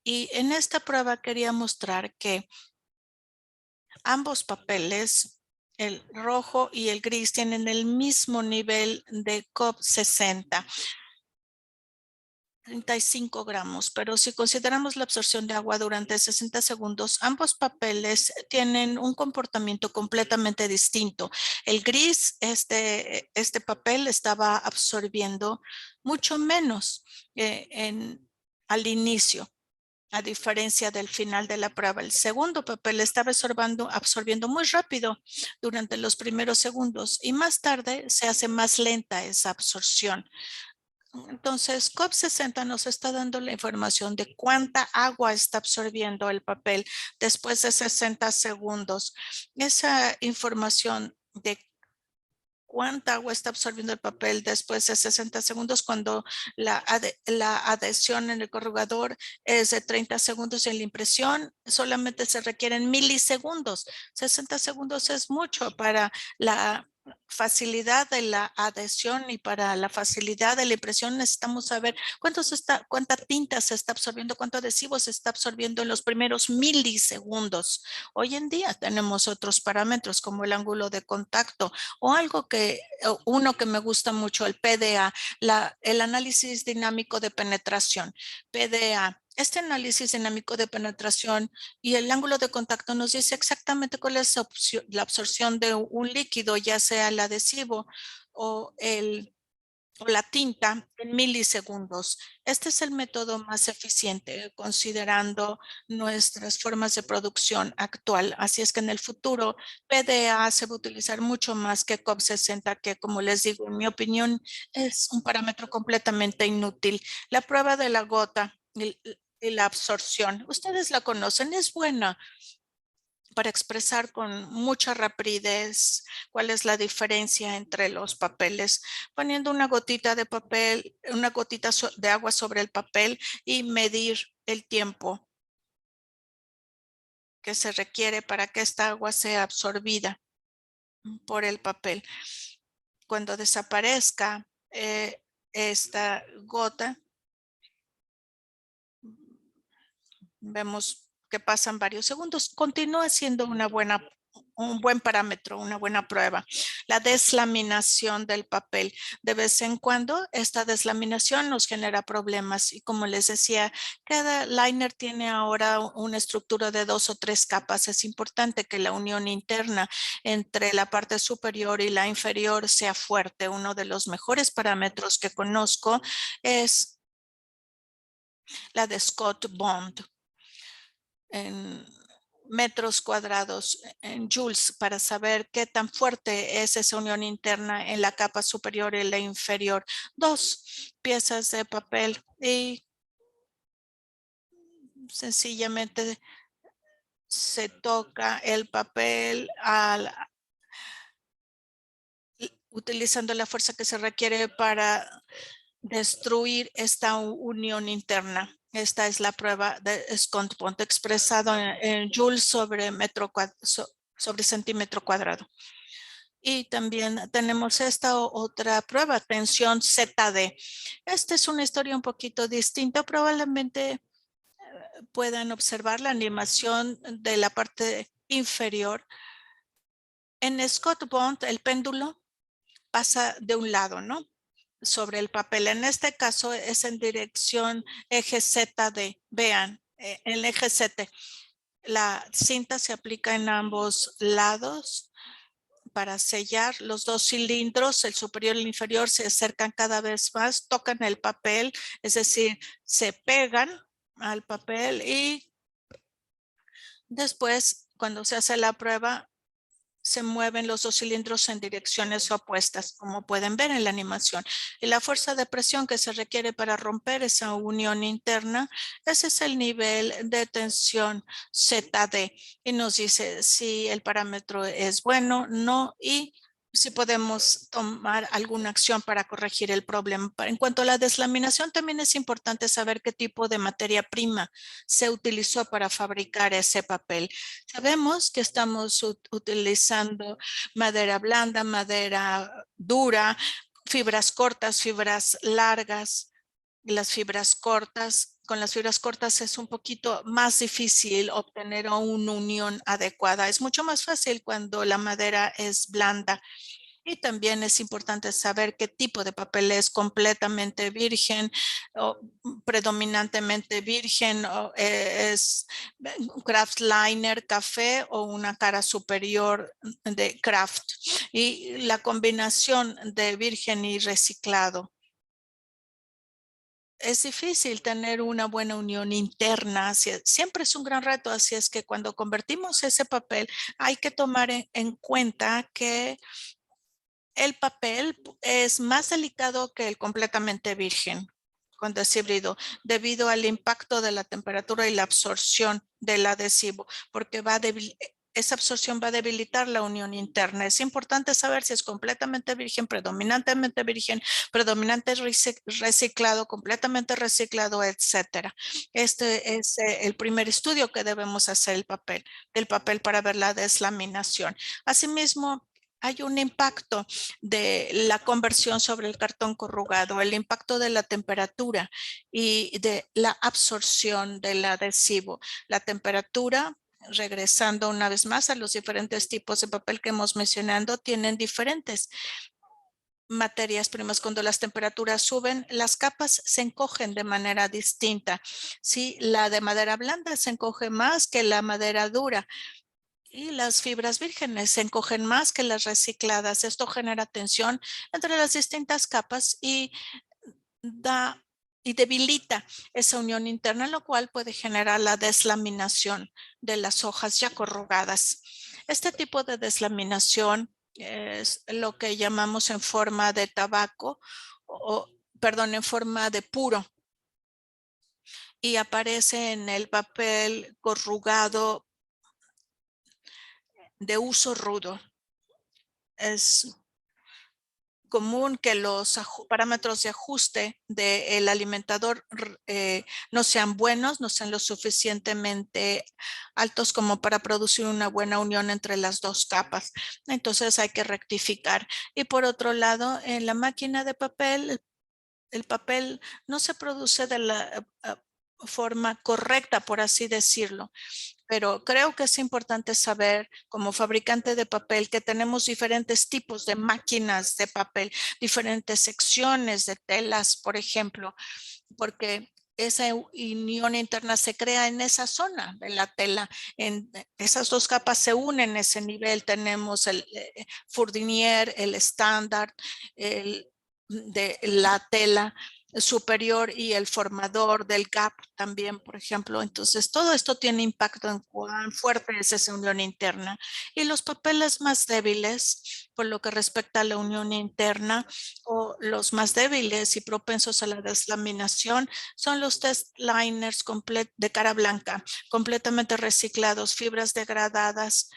Y en esta prueba quería mostrar que ambos papeles, el rojo y el gris, tienen el mismo nivel de COP 60, 35 gramos, pero si consideramos la absorción de agua durante 60 segundos, ambos papeles tienen un comportamiento completamente distinto. El gris, este papel estaba absorbiendo mucho menos al inicio, a diferencia del final de la prueba. El segundo papel estaba absorbiendo muy rápido durante los primeros segundos y más tarde se hace más lenta esa absorción. Entonces, COP60 nos está dando la información de cuánta agua está absorbiendo el papel después de 60 segundos. Esa información de cuánta agua está absorbiendo el papel después de 60 segundos cuando la adhesión en el corrugador es de 30 segundos y en la impresión solamente se requieren milisegundos. 60 segundos es mucho para la facilidad de la adhesión y para la facilidad de la impresión necesitamos saber cuánta tinta se está absorbiendo, cuánto adhesivo se está absorbiendo en los primeros milisegundos. Hoy en día tenemos otros parámetros como el ángulo de contacto o uno que me gusta mucho, el PDA, el análisis dinámico de penetración. PDA. Este análisis dinámico de penetración y el ángulo de contacto nos dice exactamente cuál es la absorción de un líquido, ya sea el adhesivo o la tinta en milisegundos. Este es el método más eficiente considerando nuestras formas de producción actual. Así es que en el futuro PDA se va a utilizar mucho más que COP60, que como les digo, en mi opinión es un parámetro completamente inútil. La prueba de la gota y la absorción, ustedes la conocen, es buena para expresar con mucha rapidez cuál es la diferencia entre los papeles, poniendo una gotita de papel, una gotita de agua sobre el papel y medir el tiempo que se requiere para que esta agua sea absorbida por el papel. Cuando desaparezca esta gota, vemos que pasan varios segundos. Continúa siendo un buen parámetro, una buena prueba. La deslaminación del papel. De vez en cuando esta deslaminación nos genera problemas y como les decía, cada liner tiene ahora una estructura de 2 o 3 capas. Es importante que la unión interna entre la parte superior y la inferior sea fuerte. Uno de los mejores parámetros que conozco es la de Scott Bond en metros cuadrados, en joules, para saber qué tan fuerte es esa unión interna en la capa superior y la inferior. 2 piezas de papel y sencillamente se toca el papel utilizando la fuerza que se requiere para destruir esta unión interna. Esta es la prueba de Scott Bond expresado en joules sobre centímetro cuadrado. Y también tenemos esta otra prueba, tensión ZD. Esta es una historia un poquito distinta. Probablemente puedan observar la animación de la parte inferior. En Scott Bond, el péndulo pasa de un lado, ¿no? Sobre el papel. En este caso es en dirección eje ZD. Vean, el eje Z. La cinta se aplica en ambos lados para sellar los 2 cilindros, el superior y el inferior se acercan cada vez más, tocan el papel, es decir, se pegan al papel y después cuando se hace la prueba se mueven los 2 cilindros en direcciones opuestas, como pueden ver en la animación. Y la fuerza de presión que se requiere para romper esa unión interna, ese es el nivel de tensión ZD. Y nos dice si el parámetro es bueno, no, y si podemos tomar alguna acción para corregir el problema. En cuanto a la deslaminación, también es importante saber qué tipo de materia prima se utilizó para fabricar ese papel. Sabemos que estamos utilizando madera blanda, madera dura, fibras cortas, fibras largas. Con las fibras cortas es un poquito más difícil obtener una unión adecuada. Es mucho más fácil cuando la madera es blanda. Y también es importante saber qué tipo de papel es completamente virgen o predominantemente virgen o es craft liner café o una cara superior de craft. Y la combinación de virgen y reciclado. Es difícil tener una buena unión interna, siempre es un gran reto, así es que cuando convertimos ese papel hay que tomar en cuenta que el papel es más delicado que el completamente virgen cuando es híbrido, debido al impacto de la temperatura y la absorción del adhesivo, porque esa absorción va a debilitar la unión interna. Es importante saber si es completamente virgen, predominantemente reciclado, completamente reciclado, etcétera. Este es el primer estudio que debemos hacer del papel para ver la deslaminación. Asimismo, hay un impacto de la conversión sobre el cartón corrugado, el impacto de la temperatura y de la absorción del adhesivo. La temperatura, regresando una vez más a los diferentes tipos de papel que hemos mencionado, tienen diferentes materias primas. Cuando las temperaturas suben, las capas se encogen de manera distinta. Sí, la de madera blanda se encoge más que la madera dura y las fibras vírgenes se encogen más que las recicladas. Esto genera tensión entre las distintas capas y da y debilita esa unión interna, lo cual puede generar la deslaminación de las hojas ya corrugadas. Este tipo de deslaminación es lo que llamamos en forma de tabaco o, perdón, en forma de puro y aparece en el papel corrugado de uso rudo. Es común que los parámetros de ajuste del alimentador no sean buenos, no sean lo suficientemente altos como para producir una buena unión entre las dos capas. Entonces hay que rectificar. Y por otro lado, en la máquina de papel, el papel no se produce de la forma correcta, por así decirlo. Pero creo que es importante saber como fabricante de papel que tenemos diferentes tipos de máquinas de papel, diferentes secciones de telas, por ejemplo, porque esa unión interna se crea en esa zona de la tela. En esas dos capas se unen en ese nivel. Tenemos el Fourdrinier, el estándar, el de la tela superior y el formador del gap también, por ejemplo. Entonces, todo esto tiene impacto en cuán fuerte es esa unión interna. Y los papeles más débiles, por lo que respecta a la unión interna, o los más débiles y propensos a la deslaminación, son los test liners de cara blanca, completamente reciclados, fibras degradadas,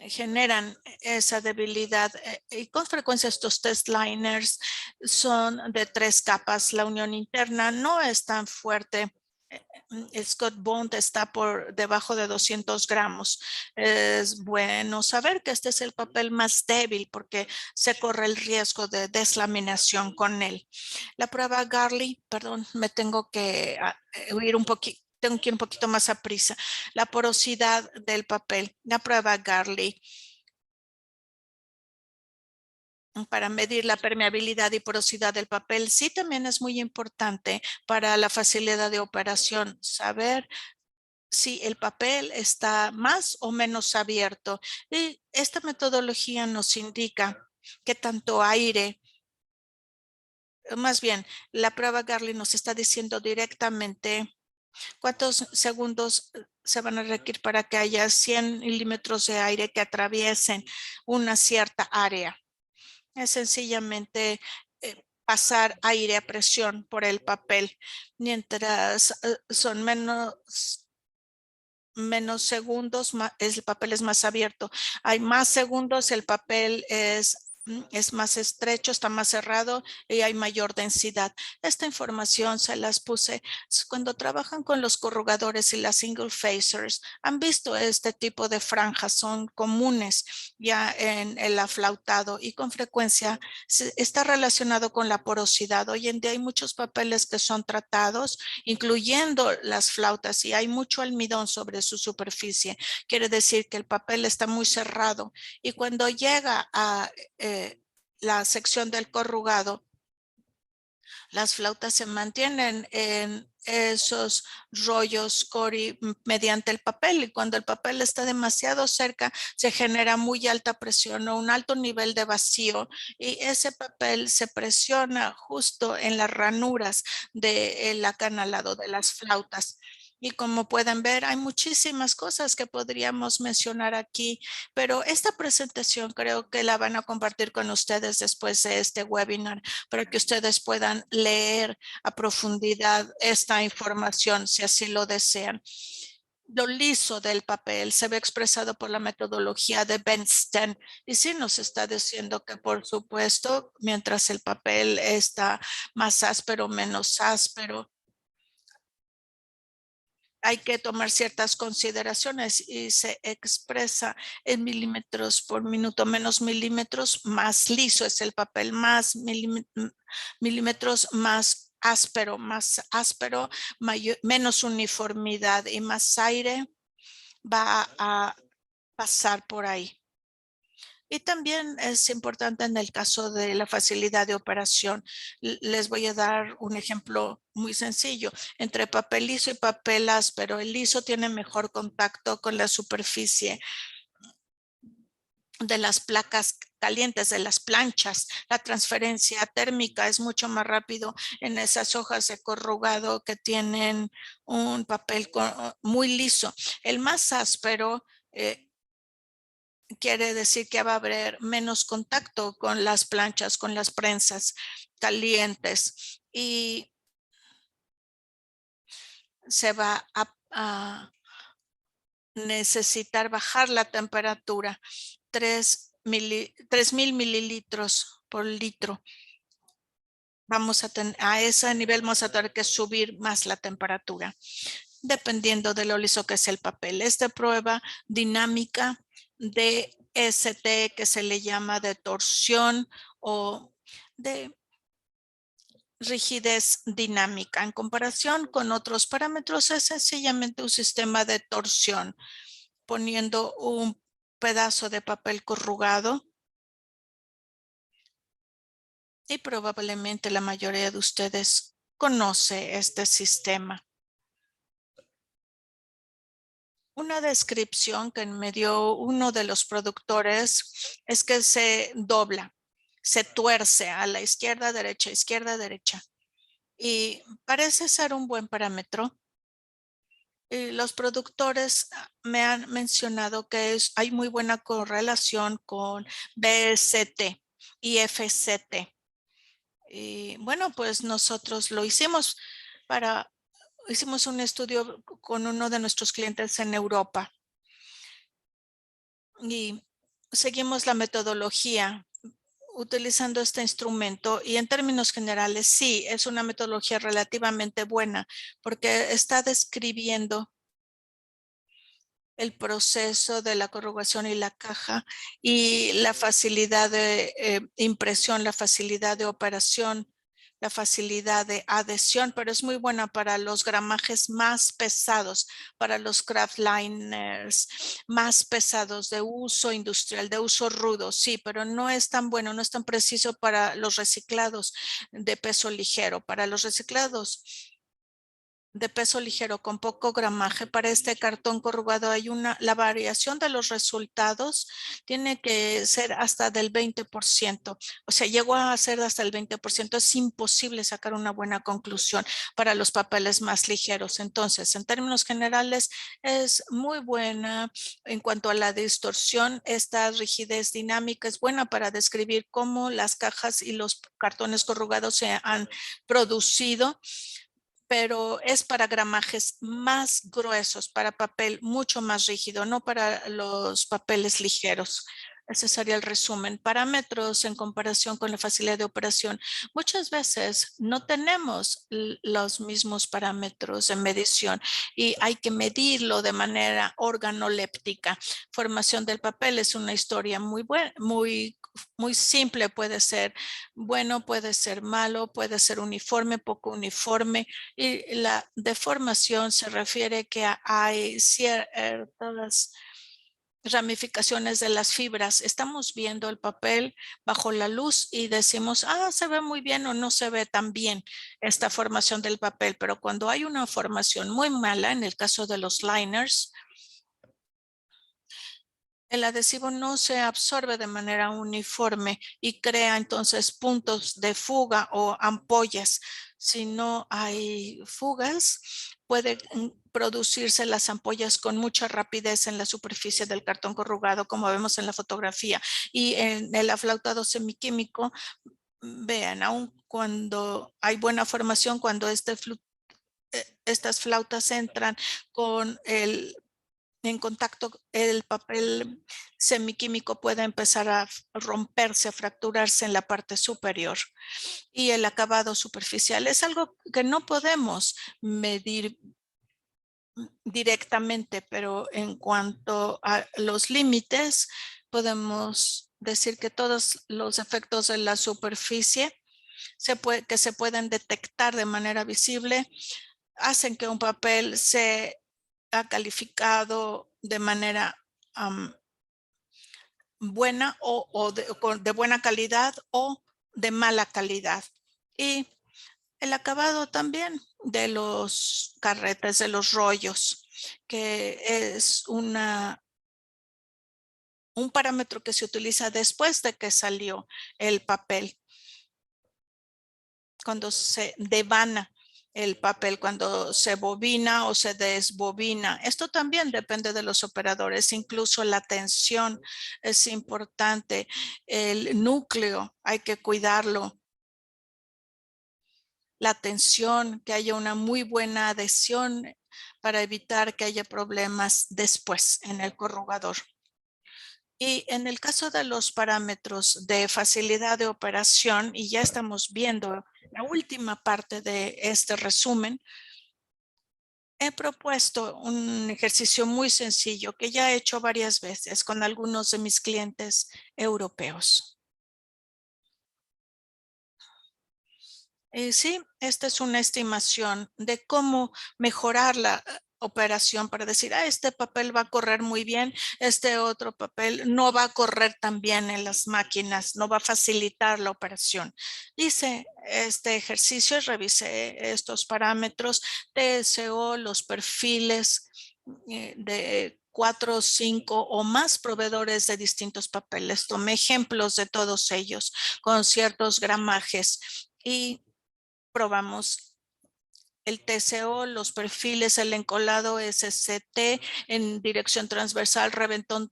generan esa debilidad y con frecuencia estos test liners son de 3 capas. La unión interna no es tan fuerte. El Scott Bond está por debajo de 200 gramos. Es bueno saber que este es el papel más débil porque se corre el riesgo de deslaminación con él. La prueba Garley, perdón, me tengo que ir un poquito. Tengo que ir un poquito más a prisa. La porosidad del papel. La prueba Garley para medir la permeabilidad y porosidad del papel. Sí, también es muy importante para la facilidad de operación saber si el papel está más o menos abierto. Y esta metodología nos indica que tanto aire, más bien, la prueba Garley nos está diciendo directamente cuántos segundos se van a requerir para que haya 100 milímetros de aire que atraviesen una cierta área. Es sencillamente pasar aire a presión por el papel, mientras son menos segundos, el papel es más abierto. Hay más segundos, el papel es más estrecho, está más cerrado y hay mayor densidad. Esta información se las puse cuando trabajan con los corrugadores y las single facers. Han visto este tipo de franjas, son comunes ya en el aflautado y con frecuencia está relacionado con la porosidad. Hoy en día hay muchos papeles que son tratados, incluyendo las flautas, y hay mucho almidón sobre su superficie. Quiere decir que el papel está muy cerrado y cuando llega a la sección del corrugado, las flautas se mantienen en esos rollos cori mediante el papel y cuando el papel está demasiado cerca se genera muy alta presión o un alto nivel de vacío y ese papel se presiona justo en las ranuras del acanalado de las flautas. Y como pueden ver, hay muchísimas cosas que podríamos mencionar aquí, pero esta presentación creo que la van a compartir con ustedes después de este webinar para que ustedes puedan leer a profundidad esta información si así lo desean. lo liso del papel se ve expresado por la metodología de Bernstein. Y sí nos está diciendo que, por supuesto, mientras el papel está más áspero, menos áspero, hay que tomar ciertas consideraciones y se expresa en milímetros por minuto, menos milímetros, más liso es el papel, más milímetros, más áspero, menos uniformidad y más aire va a pasar por ahí. Y también es importante en el caso de la facilidad de operación. Les voy a dar un ejemplo muy sencillo. Entre papel liso y papel áspero, el liso tiene mejor contacto con la superficie de las placas calientes, de las planchas. La transferencia térmica es mucho más rápido en esas hojas de corrugado que tienen un papel muy liso. El más áspero quiere decir que va a haber menos contacto con las planchas, con las prensas calientes y se va a necesitar bajar la temperatura 3,000 mililitros por litro. Vamos a ese nivel vamos a tener que subir más la temperatura, dependiendo de lo liso que es el papel. Esta prueba dinámica de ST que se le llama de torsión o de rigidez dinámica. En comparación con otros parámetros, es sencillamente un sistema de torsión, poniendo un pedazo de papel corrugado y probablemente la mayoría de ustedes conoce este sistema. Una descripción que me dio uno de los productores es que se dobla, se tuerce a la izquierda, derecha. Y parece ser un buen parámetro. Y los productores me han mencionado que hay muy buena correlación con BST y FCT. Y bueno, pues nosotros lo hicimos hicimos un estudio con uno de nuestros clientes en Europa y seguimos la metodología utilizando este instrumento y en términos generales sí, es una metodología relativamente buena porque está describiendo el proceso de la corrugación y la caja y la facilidad de impresión, la facilidad de operación, la facilidad de adhesión, pero es muy buena para los gramajes más pesados, para los kraftliners más pesados de uso industrial, de uso rudo, sí, pero no es tan bueno, no es tan preciso para los reciclados de peso ligero. Para los reciclados de peso ligero con poco gramaje para este cartón corrugado la variación de los resultados tiene que ser hasta del 20%. O sea, llegó a ser hasta el 20%. Es imposible sacar una buena conclusión para los papeles más ligeros. Entonces, en términos generales, es muy buena en cuanto a la distorsión. Esta rigidez dinámica es buena para describir cómo las cajas y los cartones corrugados se han producido, pero es para gramajes más gruesos, para papel mucho más rígido, no para los papeles ligeros. Ese sería el resumen. Parámetros en comparación con la facilidad de operación. Muchas veces no tenemos los mismos parámetros de medición y hay que medirlo de manera organoléptica. Formación del papel es una historia muy buena, muy simple. Puede ser bueno, puede ser malo, puede ser uniforme, poco uniforme. Y la deformación se refiere que hay ciertas ramificaciones de las fibras. Estamos viendo el papel bajo la luz y decimos, se ve muy bien o no se ve tan bien esta formación del papel. Pero cuando hay una formación muy mala, en el caso de los liners, el adhesivo no se absorbe de manera uniforme y crea entonces puntos de fuga o ampollas. Si no hay fugas, pueden producirse las ampollas con mucha rapidez en la superficie del cartón corrugado, como vemos en la fotografía. Y en el aflautado semiquímico, vean, aun cuando hay buena formación, cuando este estas flautas entran en contacto, el papel semiquímico puede empezar a romperse, a fracturarse en la parte superior. Y el acabado superficial es algo que no podemos medir directamente, pero en cuanto a los límites, podemos decir que todos los efectos de la superficie que se pueden detectar de manera visible hacen que un papel sea calificado de manera buena o de buena calidad o de mala calidad. Y el acabado también de los carretes, de los rollos, que es un parámetro que se utiliza después de que salió el papel, cuando se devana el papel, cuando se bobina o se desbobina. Esto también depende de los operadores, incluso la tensión es importante, el núcleo hay que cuidarlo, la tensión, que haya una muy buena adhesión para evitar que haya problemas después en el corrugador. Y en el caso de los parámetros de facilidad de operación, y ya estamos viendo la última parte de este resumen, he propuesto un ejercicio muy sencillo que ya he hecho varias veces con algunos de mis clientes europeos. Sí, esta es una estimación de cómo mejorar la operación para decir, este papel va a correr muy bien, este otro papel no va a correr tan bien en las máquinas, no va a facilitar la operación. Hice este ejercicio, revisé estos parámetros, TSO, los perfiles de 4, 5 o más proveedores de distintos papeles. Tomé ejemplos de todos ellos con ciertos gramajes y probamos el TCO, los perfiles, el encolado SCT en dirección transversal, reventón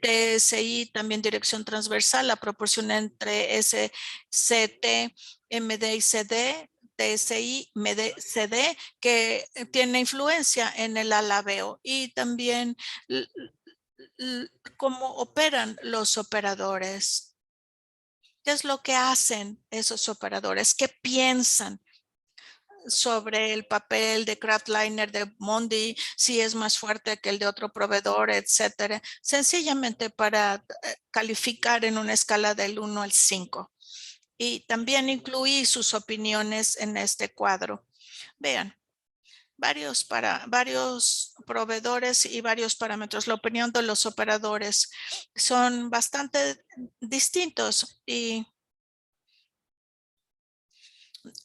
TSI, también dirección transversal, la proporción entre SCT, MD y CD, TSI, MD, CD, que tiene influencia en el alabeo y también cómo operan los operadores. ¿Qué es lo que hacen esos operadores? ¿Qué piensan sobre el papel de Kraftliner de Mondi, si es más fuerte que el de otro proveedor, etcétera? Sencillamente para calificar en una escala del 1 al 5. Y también incluí sus opiniones en este cuadro. Vean, varios proveedores y varios parámetros. La opinión de los operadores son bastante distintos y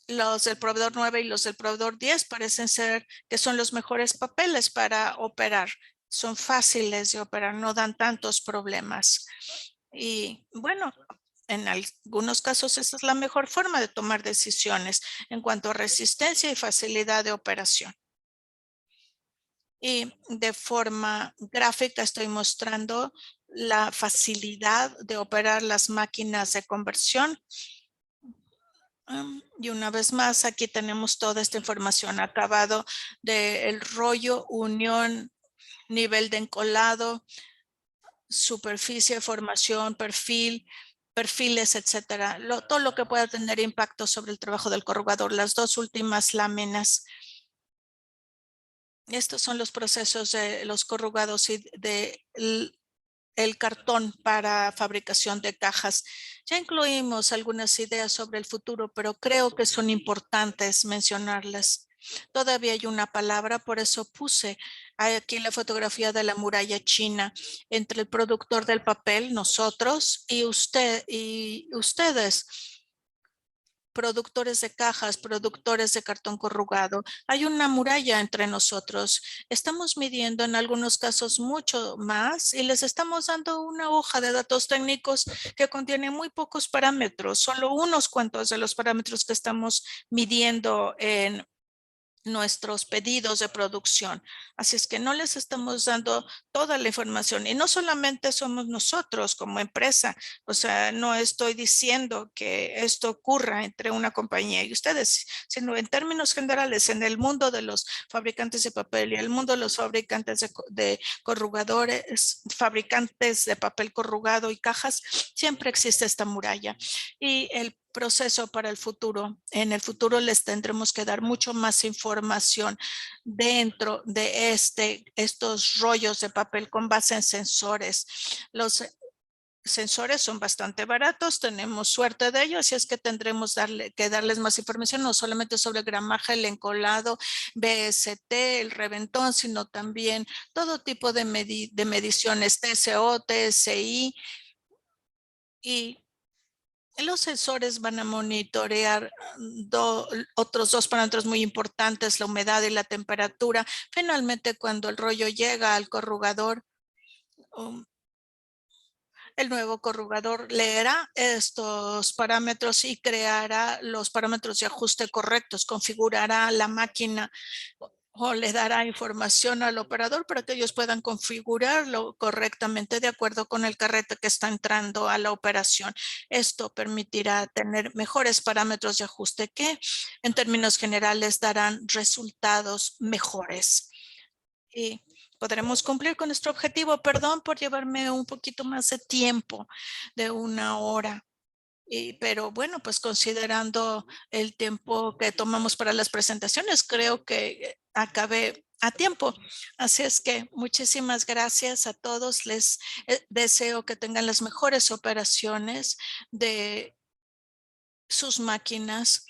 los del proveedor 9 y los del proveedor 10 parecen ser que son los mejores papeles para operar. Son fáciles de operar, no dan tantos problemas. Y bueno, en algunos casos esa es la mejor forma de tomar decisiones en cuanto a resistencia y facilidad de operación. Y de forma gráfica estoy mostrando la facilidad de operar las máquinas de conversión. Y una vez más, aquí tenemos toda esta información: acabado del rollo, unión, nivel de encolado, superficie, formación, perfiles, etcétera. Todo lo que pueda tener impacto sobre el trabajo del corrugador. Las dos últimas láminas. Estos son los procesos de los corrugados y de el cartón para fabricación de cajas. Ya incluimos algunas ideas sobre el futuro, pero creo que son importantes mencionarlas. Todavía hay una palabra, por eso puse aquí la fotografía de la muralla china entre el productor del papel, nosotros, y ustedes, productores de cajas, productores de cartón corrugado. Hay una muralla entre nosotros. Estamos midiendo en algunos casos mucho más y les estamos dando una hoja de datos técnicos que contiene muy pocos parámetros, solo unos cuantos de los parámetros que estamos midiendo en nuestros pedidos de producción. Así es que no les estamos dando toda la información y no solamente somos nosotros como empresa, o sea, no estoy diciendo que esto ocurra entre una compañía y ustedes, sino en términos generales, en el mundo de los fabricantes de papel y el mundo de los fabricantes de corrugadores, fabricantes de papel corrugado y cajas, siempre existe esta muralla y el proceso para el futuro. En el futuro les tendremos que dar mucho más información dentro de estos rollos de papel con base en sensores. Los sensores son bastante baratos, tenemos suerte de ellos, y es que tendremos que darles más información, no solamente sobre el gramaje, el encolado, BST, el reventón, sino también todo tipo de mediciones, TSO, TSI, y los sensores van a monitorear otros dos parámetros muy importantes, la humedad y la temperatura. Finalmente, cuando el rollo llega al corrugador, um, el nuevo corrugador leerá estos parámetros y creará los parámetros de ajuste correctos, configurará la máquina o le dará información al operador para que ellos puedan configurarlo correctamente de acuerdo con el carrete que está entrando a la operación. Esto permitirá tener mejores parámetros de ajuste que en términos generales darán resultados mejores. Y podremos cumplir con nuestro objetivo. Perdón por llevarme un poquito más de tiempo, de una hora. Pero bueno, pues considerando el tiempo que tomamos para las presentaciones, creo que acabé a tiempo. Así es que muchísimas gracias a todos. Les deseo que tengan las mejores operaciones de sus máquinas